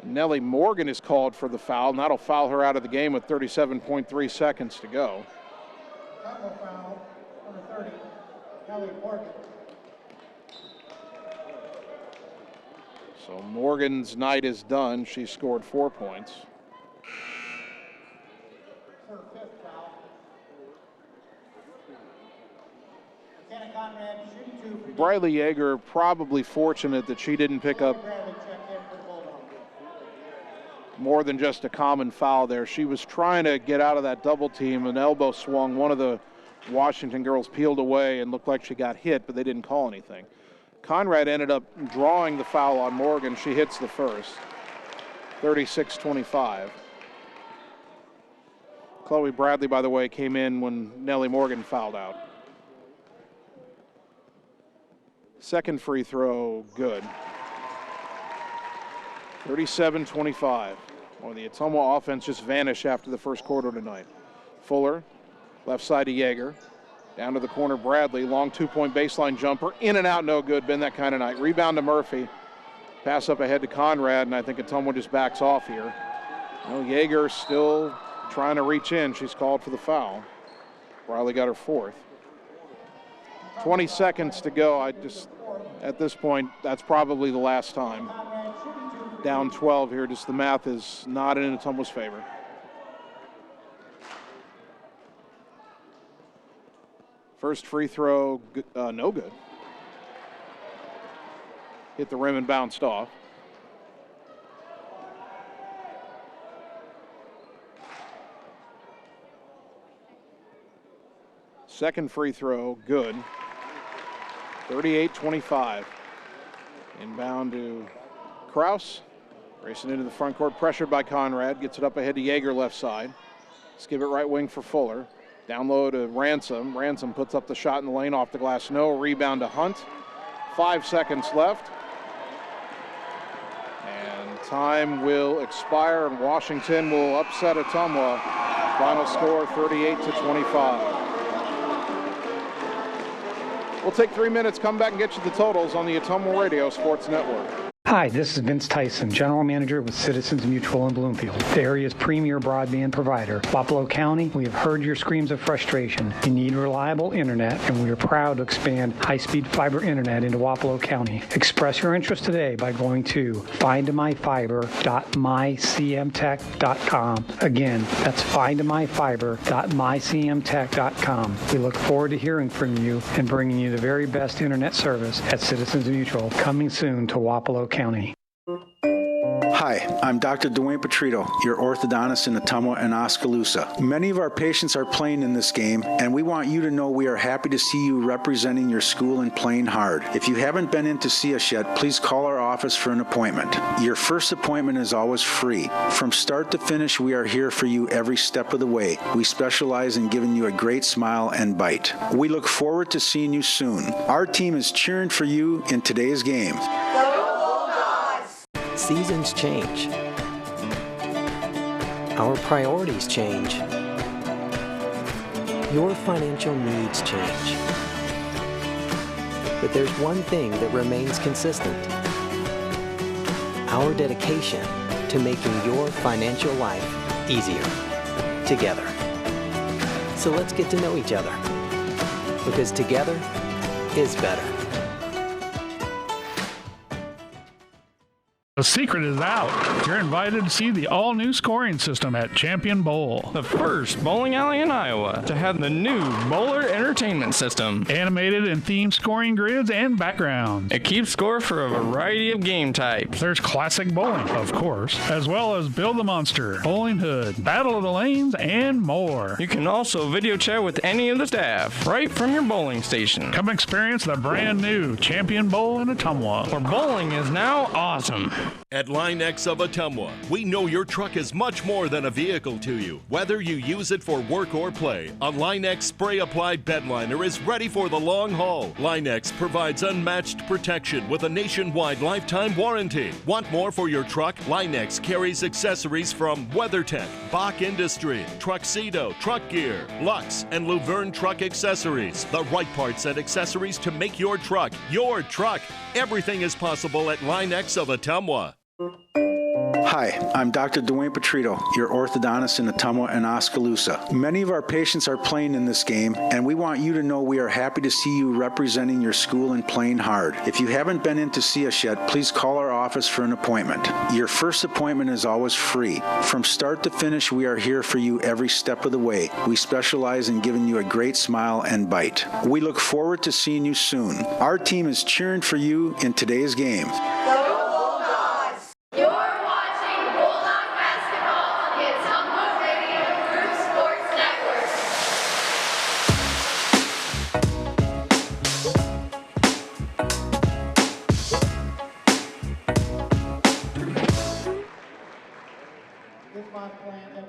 Nellie Morgan is called for the foul, and that'll foul her out of the game with 37.3 seconds to go. Double foul, number 30, Nellie Morgan. So Morgan's night is done. She scored 4 points. Her 5th foul. Lieutenant Conrad shooting 2 for the game. Briley Yeager probably fortunate that she didn't pick up Bradley checked in for the Bulldogs. more than just a common foul there. She was trying to get out of that double team. An elbow swung. One of the Washington girls peeled away and looked like she got hit, but they didn't call anything. Conrad ended up drawing the foul on Morgan. She hits the first. 36-25. Chloe Bradley, by the way, came in when Nellie Morgan fouled out. Second free throw, good. 37-25. Well, the Ottumwa offense just vanished after the first quarter tonight. Fuller, left side to Yeager. Down to the corner, Bradley. Long 2-point baseline jumper. In and out, no good. Been that kind of night. Rebound to Murphy. Pass up ahead to Conrad, and I think Ottumwa just backs off here. Well, Yeager still trying to reach in. She's called for the foul. Riley got her 4th. 20 seconds to go. At this point, that's probably the last time. Down 12 here. Just the math is not in Ottumwa's favor. First free throw, no good. Hit the rim and bounced off. Second free throw, good. 38-25. Inbound to Kraus. Racing into the front court, pressured by Conrad. Gets it up ahead to Yeager left side. Skip it right wing for Fuller. Down low to Ransom. Ransom puts up the shot in the lane off the glass. No. Rebound to Hunt. 5 seconds left. And time will expire, and Washington will upset Ottumwa. Final score 38-25. We'll take 3 minutes, come back and get you the totals on the Ottumwa Radio Sports Network. Hi, this is Vince Tyson, General Manager with Citizens Mutual in Bloomfield, the area's premier broadband provider. Wapello County, we have heard your screams of frustration. You need reliable internet, and we are proud to expand high-speed fiber internet into Wapello County. Express your interest today by going to findmyfiber.mycmtech.com. Again, that's findmyfiber.mycmtech.com. We look forward to hearing from you and bringing you the very best internet service at Citizens Mutual, coming soon to Wapello County. Hi, I'm Dr. Dwayne Petrito, your orthodontist in Ottumwa and Oskaloosa. Many of our patients are playing in this game, and we want you to know we are happy to see you representing your school and playing hard. If you haven't been in to see us yet, please call our office for an appointment. Your first appointment is always free. From start to finish, we are here for you every step of the way. We specialize in giving you a great smile and bite. We look forward to seeing you soon. Our team is cheering for you in today's game. Seasons change. Our priorities change. Your financial needs change. But there's one thing that remains consistent: our dedication to making your financial life easier together. So let's get to know each other, because together is better. The secret is out. You're invited to see the all-new scoring system at Champion Bowl. The first bowling alley in Iowa to have the new Bowler Entertainment System. Animated and themed scoring grids and backgrounds. It keeps score for a variety of game types. There's classic bowling, of course, as well as Build the Monster, Bowling Hood, Battle of the Lanes, and more. You can also video chat with any of the staff right from your bowling station. Come experience the brand new Champion Bowl in Ottumwa, where bowling is now awesome. At LineX of Ottumwa, we know your truck is much more than a vehicle to you. Whether you use it for work or play, a LineX spray-applied bedliner is ready for the long haul. LineX provides unmatched protection with a nationwide lifetime warranty. Want more for your truck? LineX carries accessories from WeatherTech, Bach Industry, Truxedo, Truck Gear, Lux, and Luverne Truck Accessories. The right parts and accessories to make your truck your truck. Everything is possible at LineX of Ottumwa. Hi, I'm Dr. Dwayne Petrito, your orthodontist in Ottumwa and Oskaloosa. Many of our patients are playing in this game, and we want you to know we are happy to see you representing your school and playing hard. If you haven't been in to see us yet, please call our office for an appointment. Your first appointment is always free. From start to finish, we are here for you every step of the way. We specialize in giving you a great smile and bite. We look forward to seeing you soon. Our team is cheering for you in today's game.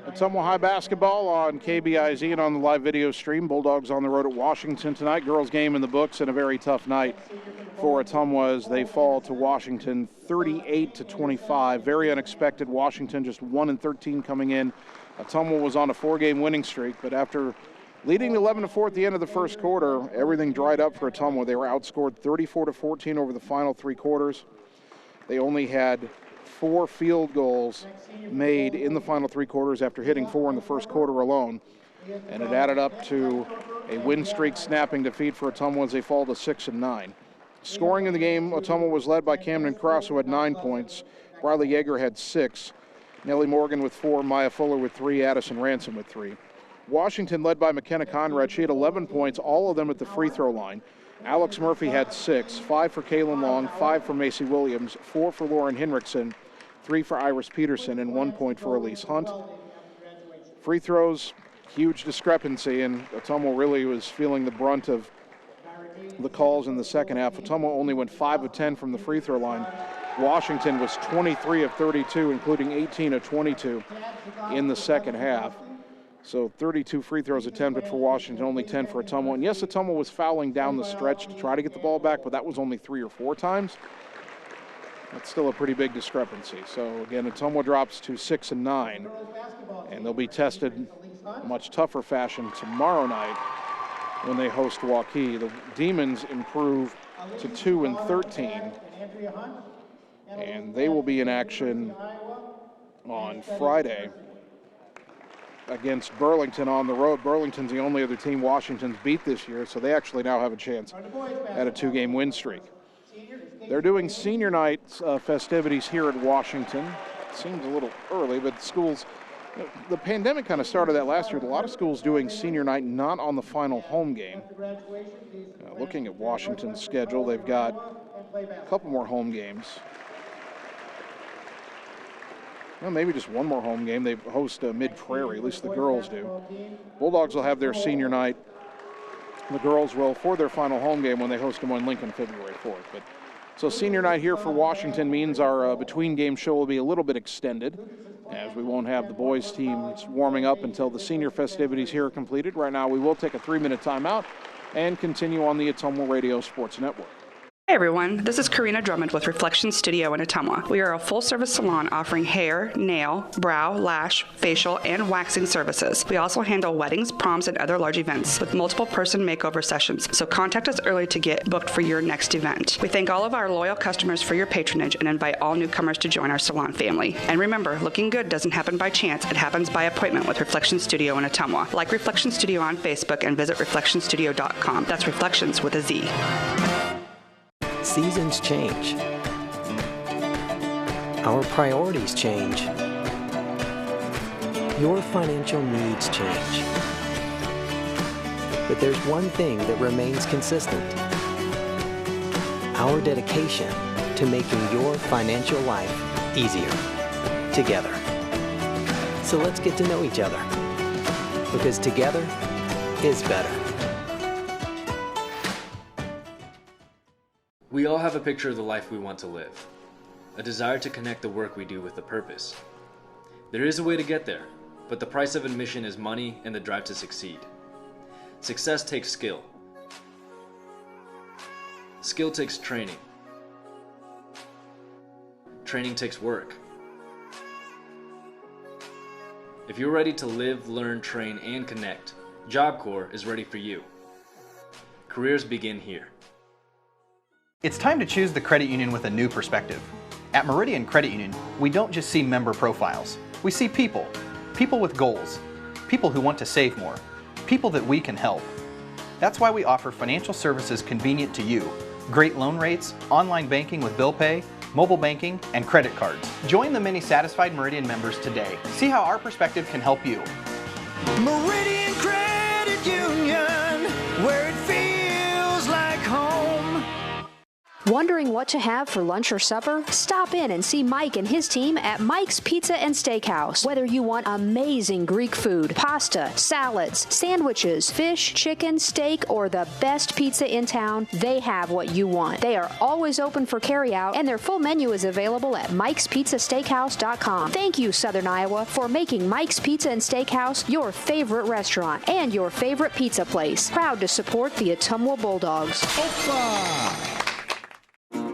Ottumwa High basketball on KBIZ and on the live video stream. Bulldogs on the road at Washington tonight. Girls game in the books and a very tough night for Ottumwa as they fall to Washington 38-25. Very unexpected. Washington just 1-13 coming in. Ottumwa was on a 4-game winning streak, but after leading 11-4 at the end of the first quarter, everything dried up for Ottumwa. They were outscored 34-14 over the final 3 quarters. They only had 4 field goals made in the final 3 quarters after hitting 4 in the first quarter alone. And it added up to a win streak snapping defeat for Ottumwa as they fall to 6-9. Scoring in the game, Ottumwa was led by Camden Cross, who had 9 points. Briley Yeager had 6. Nellie Morgan with 4, Maya Fuller with 3, Addison Ransom with 3. Washington led by McKenna Conrad. She had 11 points, all of them at the free throw line. Alex Murphy had 6, 5 for Kaylin Long, 5 for Macy Williams, 4 for Lauren Hinrichsen, 3 for Iris Peterson, and 1 point for Elise Hunt. Free throws, huge discrepancy, and Ottumwa really was feeling the brunt of the calls in the second half. Ottumwa only went 5 of 10 from the free throw line. Washington was 23 of 32, including 18 of 22 in the second half. So 32 free throws attempted for Washington, only 10 for Ottumwa. And yes, Ottumwa was fouling down the stretch to try to get the ball back, but that was only 3 or 4 times. That's still a pretty big discrepancy. So again, Ottumwa drops to 6-9, and they'll be tested in a much tougher fashion tomorrow night when they host Waukee. The Demons improve to 2-13. And they will be in action on Friday against Burlington on the road. Burlington's the only other team Washington's beat this year, so they actually now have a chance at a 2-game win streak. They're doing senior night festivities here at Washington. Seems a little early, but schools, the pandemic kind of started that last year. A lot of schools doing senior night not on the final home game. Looking at Washington's schedule, they've got a couple more home games. Well, maybe just one more home game. They host Mid-Prairie, at least the girls do. Bulldogs will have their senior night. The girls will for their final home game when they host them on Lincoln February 4th. But so senior night here for Washington means our between-game show will be a little bit extended, as we won't have the boys' teams warming up until the senior festivities here are completed. Right now, we will take a 3-minute timeout and continue on the Ottumwa Radio Sports Network. Hey everyone, this is Karina Drummond with Reflection Studio in Ottumwa. We are a full-service salon offering hair, nail, brow, lash, facial, and waxing services. We also handle weddings, proms, and other large events with multiple person makeover sessions, so contact us early to get booked for your next event. We thank all of our loyal customers for your patronage and invite all newcomers to join our salon family. And remember, looking good doesn't happen by chance, it happens by appointment with Reflection Studio in Ottumwa. Like Reflection Studio on Facebook and visit reflectionstudio.com. That's Reflections with a Z. Seasons change. Our priorities change. Your financial needs change. But there's one thing that remains consistent. Our dedication to making your financial life easier together. So let's get to know each other, because together is better. We all have a picture of the life we want to live, a desire to connect the work we do with a purpose. There is a way to get there, but the price of admission is money and the drive to succeed. Success takes skill. Skill takes training. Training takes work. If you're ready to live, learn, train, and connect, Job Corps is ready for you. Careers begin here. It's time to choose the credit union with a new perspective. At Meridian Credit Union, we don't just see member profiles. We see people. People with goals. People who want to save more. People that we can help. That's why we offer financial services convenient to you. Great loan rates, online banking with bill pay, mobile banking, and credit cards. Join the many satisfied Meridian members today. See how our perspective can help you. Meridian Credit Union, where it feels like home. Wondering what to have for lunch or supper? Stop in and see Mike and his team at Mike's Pizza and Steakhouse. Whether you want amazing Greek food, pasta, salads, sandwiches, fish, chicken, steak, or the best pizza in town, they have what you want. They are always open for carryout, and their full menu is available at Mike'sPizzaSteakhouse.com. Thank you, Southern Iowa, for making Mike's Pizza and Steakhouse your favorite restaurant and your favorite pizza place. Proud to support the Ottumwa Bulldogs.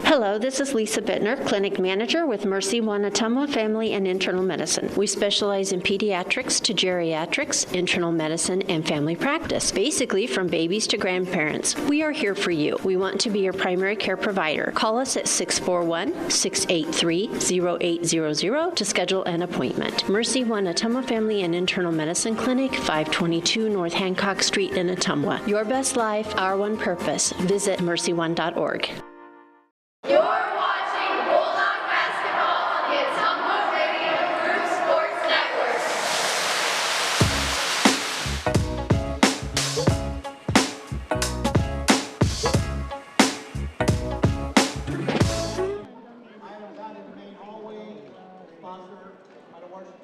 Hello, this is Lisa Bittner, Clinic Manager with Mercy One Ottumwa Family and Internal Medicine. We specialize in pediatrics to geriatrics, internal medicine, and family practice, basically from babies to grandparents. We are here for you. We want to be your primary care provider. Call us at 641-683-0800 to schedule an appointment. Mercy One Ottumwa Family and Internal Medicine Clinic, 522 North Hancock Street in Ottumwa. Your best life, our one purpose. Visit mercyone.org. You're watching Bulldog Basketball on the Ottumwa Radio Group Sports Network.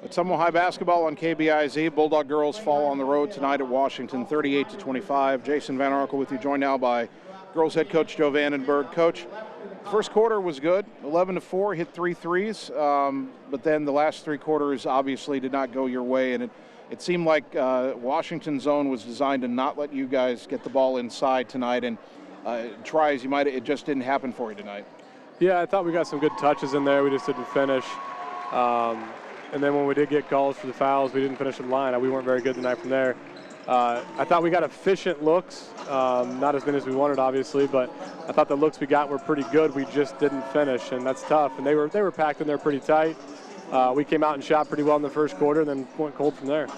Ottumwa High basketball on KBIZ. Bulldog girls fall on the road tonight at Washington, 38-25. Jason Van Arkel with you, joined now by girls head coach Joe Vandenberg. Coach, first quarter was good, 11-4, hit 3 threes, but then the last 3 quarters obviously did not go your way, and it seemed like Washington's zone was designed to not let you guys get the ball inside tonight, and try as you might, it just didn't happen for you tonight. Yeah, I thought we got some good touches in there. We just didn't finish. And then when we did get calls for the fouls, we didn't finish the line. We weren't very good tonight from there. I thought we got efficient looks, not as many as we wanted, obviously, but I thought the looks we got were pretty good. We just didn't finish, and that's tough. And they were packed in there pretty tight. We came out and shot pretty well in the first quarter, and then went cold from there.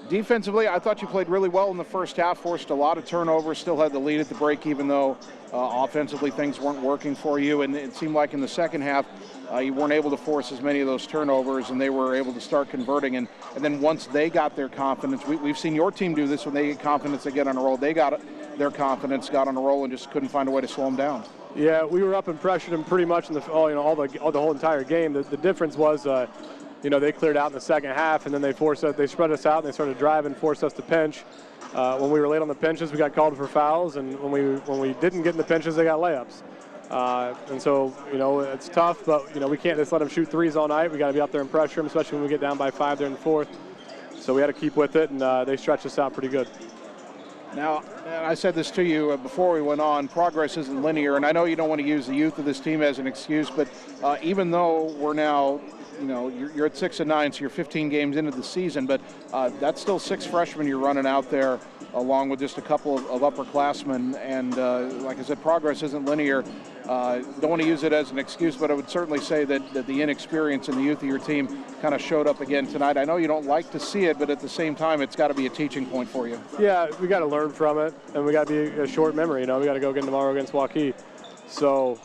Defensively, I thought you played really well in the first half, forced a lot of turnovers, still had the lead at the break, even though offensively things weren't working for you. And it seemed like in the second half, you weren't able to force as many of those turnovers, and they were able to start converting. And then once they got their confidence, we've seen your team do this when they get confidence, they get on a roll. They got their confidence, got on a roll, and just couldn't find a way to slow them down. Yeah, we were up and pressured them pretty much in the whole entire game. The difference was, they cleared out in the second half, and then they spread us out, and they started driving, forced us to pinch. When we were late on the pinches, we got called for fouls, and when we didn't get in the pinches, they got layups. And so, it's tough, but, we can't just let them shoot threes all night. We got to be up there and pressure them, especially when we get down by 5 there in the fourth. So we had to keep with it, and they stretched us out pretty good. Now, I said this to you before we went on, progress isn't linear, and I know you don't want to use the youth of this team as an excuse, but even though we're now, you're at 6-9, so you're 15 games into the season, but that's still 6 freshmen you're running out there, along with just a couple of upperclassmen, and like I said, progress isn't linear. Don't want to use it as an excuse, but I would certainly say that the inexperience in the youth of your team kind of showed up again tonight. I know you don't like to see it, but at the same time, it's got to be a teaching point for you. Yeah, we got to learn from it, and we got to be a short memory. We got to go again tomorrow against Waukee. So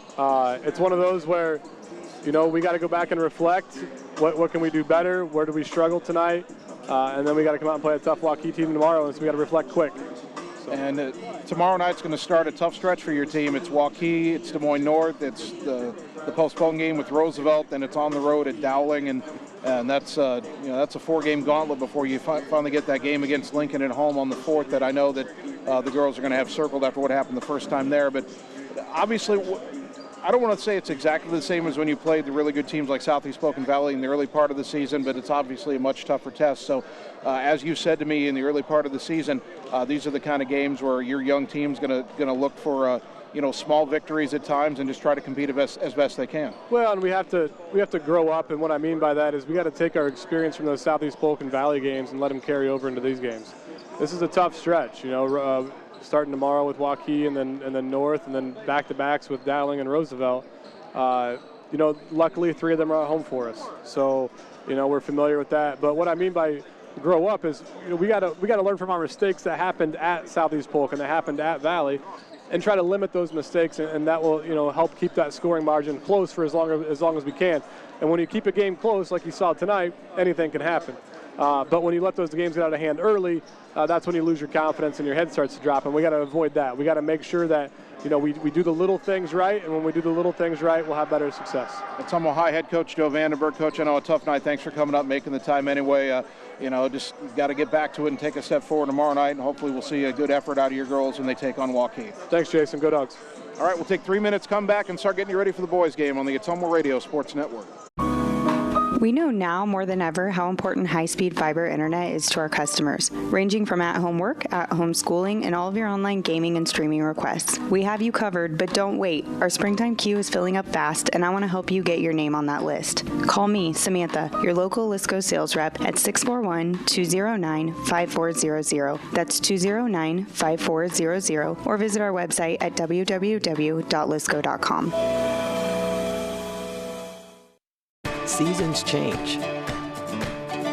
it's one of those where, we got to go back and reflect. What can we do better? Where do we struggle tonight? And then we got to come out and play a tough Waukee team tomorrow, and so we got to reflect quick. So. And tomorrow night's going to start a tough stretch for your team. It's Waukee, it's Des Moines North, it's the postponed game with Roosevelt, and it's on the road at Dowling, and that's that's a 4-game gauntlet before you finally get that game against Lincoln at home on the 4th. That I know that the girls are going to have circled after what happened the first time there. But obviously, I don't want to say it's exactly the same as when you played the really good teams like Southeast Spoken Valley in the early part of the season, but it's obviously a much tougher test. So as you said to me in the early part of the season, these are the kind of games where your young team's going to look for small victories at times and just try to compete as best they can. Well, and we have to grow up, and what I mean by that is we got to take our experience from those Southeast Spoken Valley games and let them carry over into these games. This is a tough stretch, starting tomorrow with Waukee and then North, and then back-to-backs with Dowling and Roosevelt. Luckily 3 of them are at home for us, so we're familiar with that. But what I mean by grow up is we got to learn from our mistakes that happened at Southeast Polk and that happened at Valley, and try to limit those mistakes, and that will help keep that scoring margin close for as long as we can. And when you keep a game close like you saw tonight, anything can happen. But when you let those games get out of hand early, that's when you lose your confidence and your head starts to drop, and we got to avoid that. We got to make sure that we do the little things right, and when we do the little things right, we'll have better success. Ottumwa High head coach Joe Vandenberg. Coach, I know a tough night. Thanks for coming up, making the time anyway. Just got to get back to it and take a step forward tomorrow night, and hopefully we'll see a good effort out of your girls when they take on Waukee. Thanks, Jason. Go Dogs. All right, we'll take 3 minutes, come back, and start getting you ready for the boys' game on the Ottumwa Radio Sports Network. We know now more than ever how important high-speed fiber internet is to our customers, ranging from at-home work, at-home schooling, and all of your online gaming and streaming requests. We have you covered, but don't wait. Our springtime queue is filling up fast, and I want to help you get your name on that list. Call me, Samantha, your local Lisco sales rep at 641-209-5400. That's 209-5400, or visit our website at www.lisco.com. Seasons change,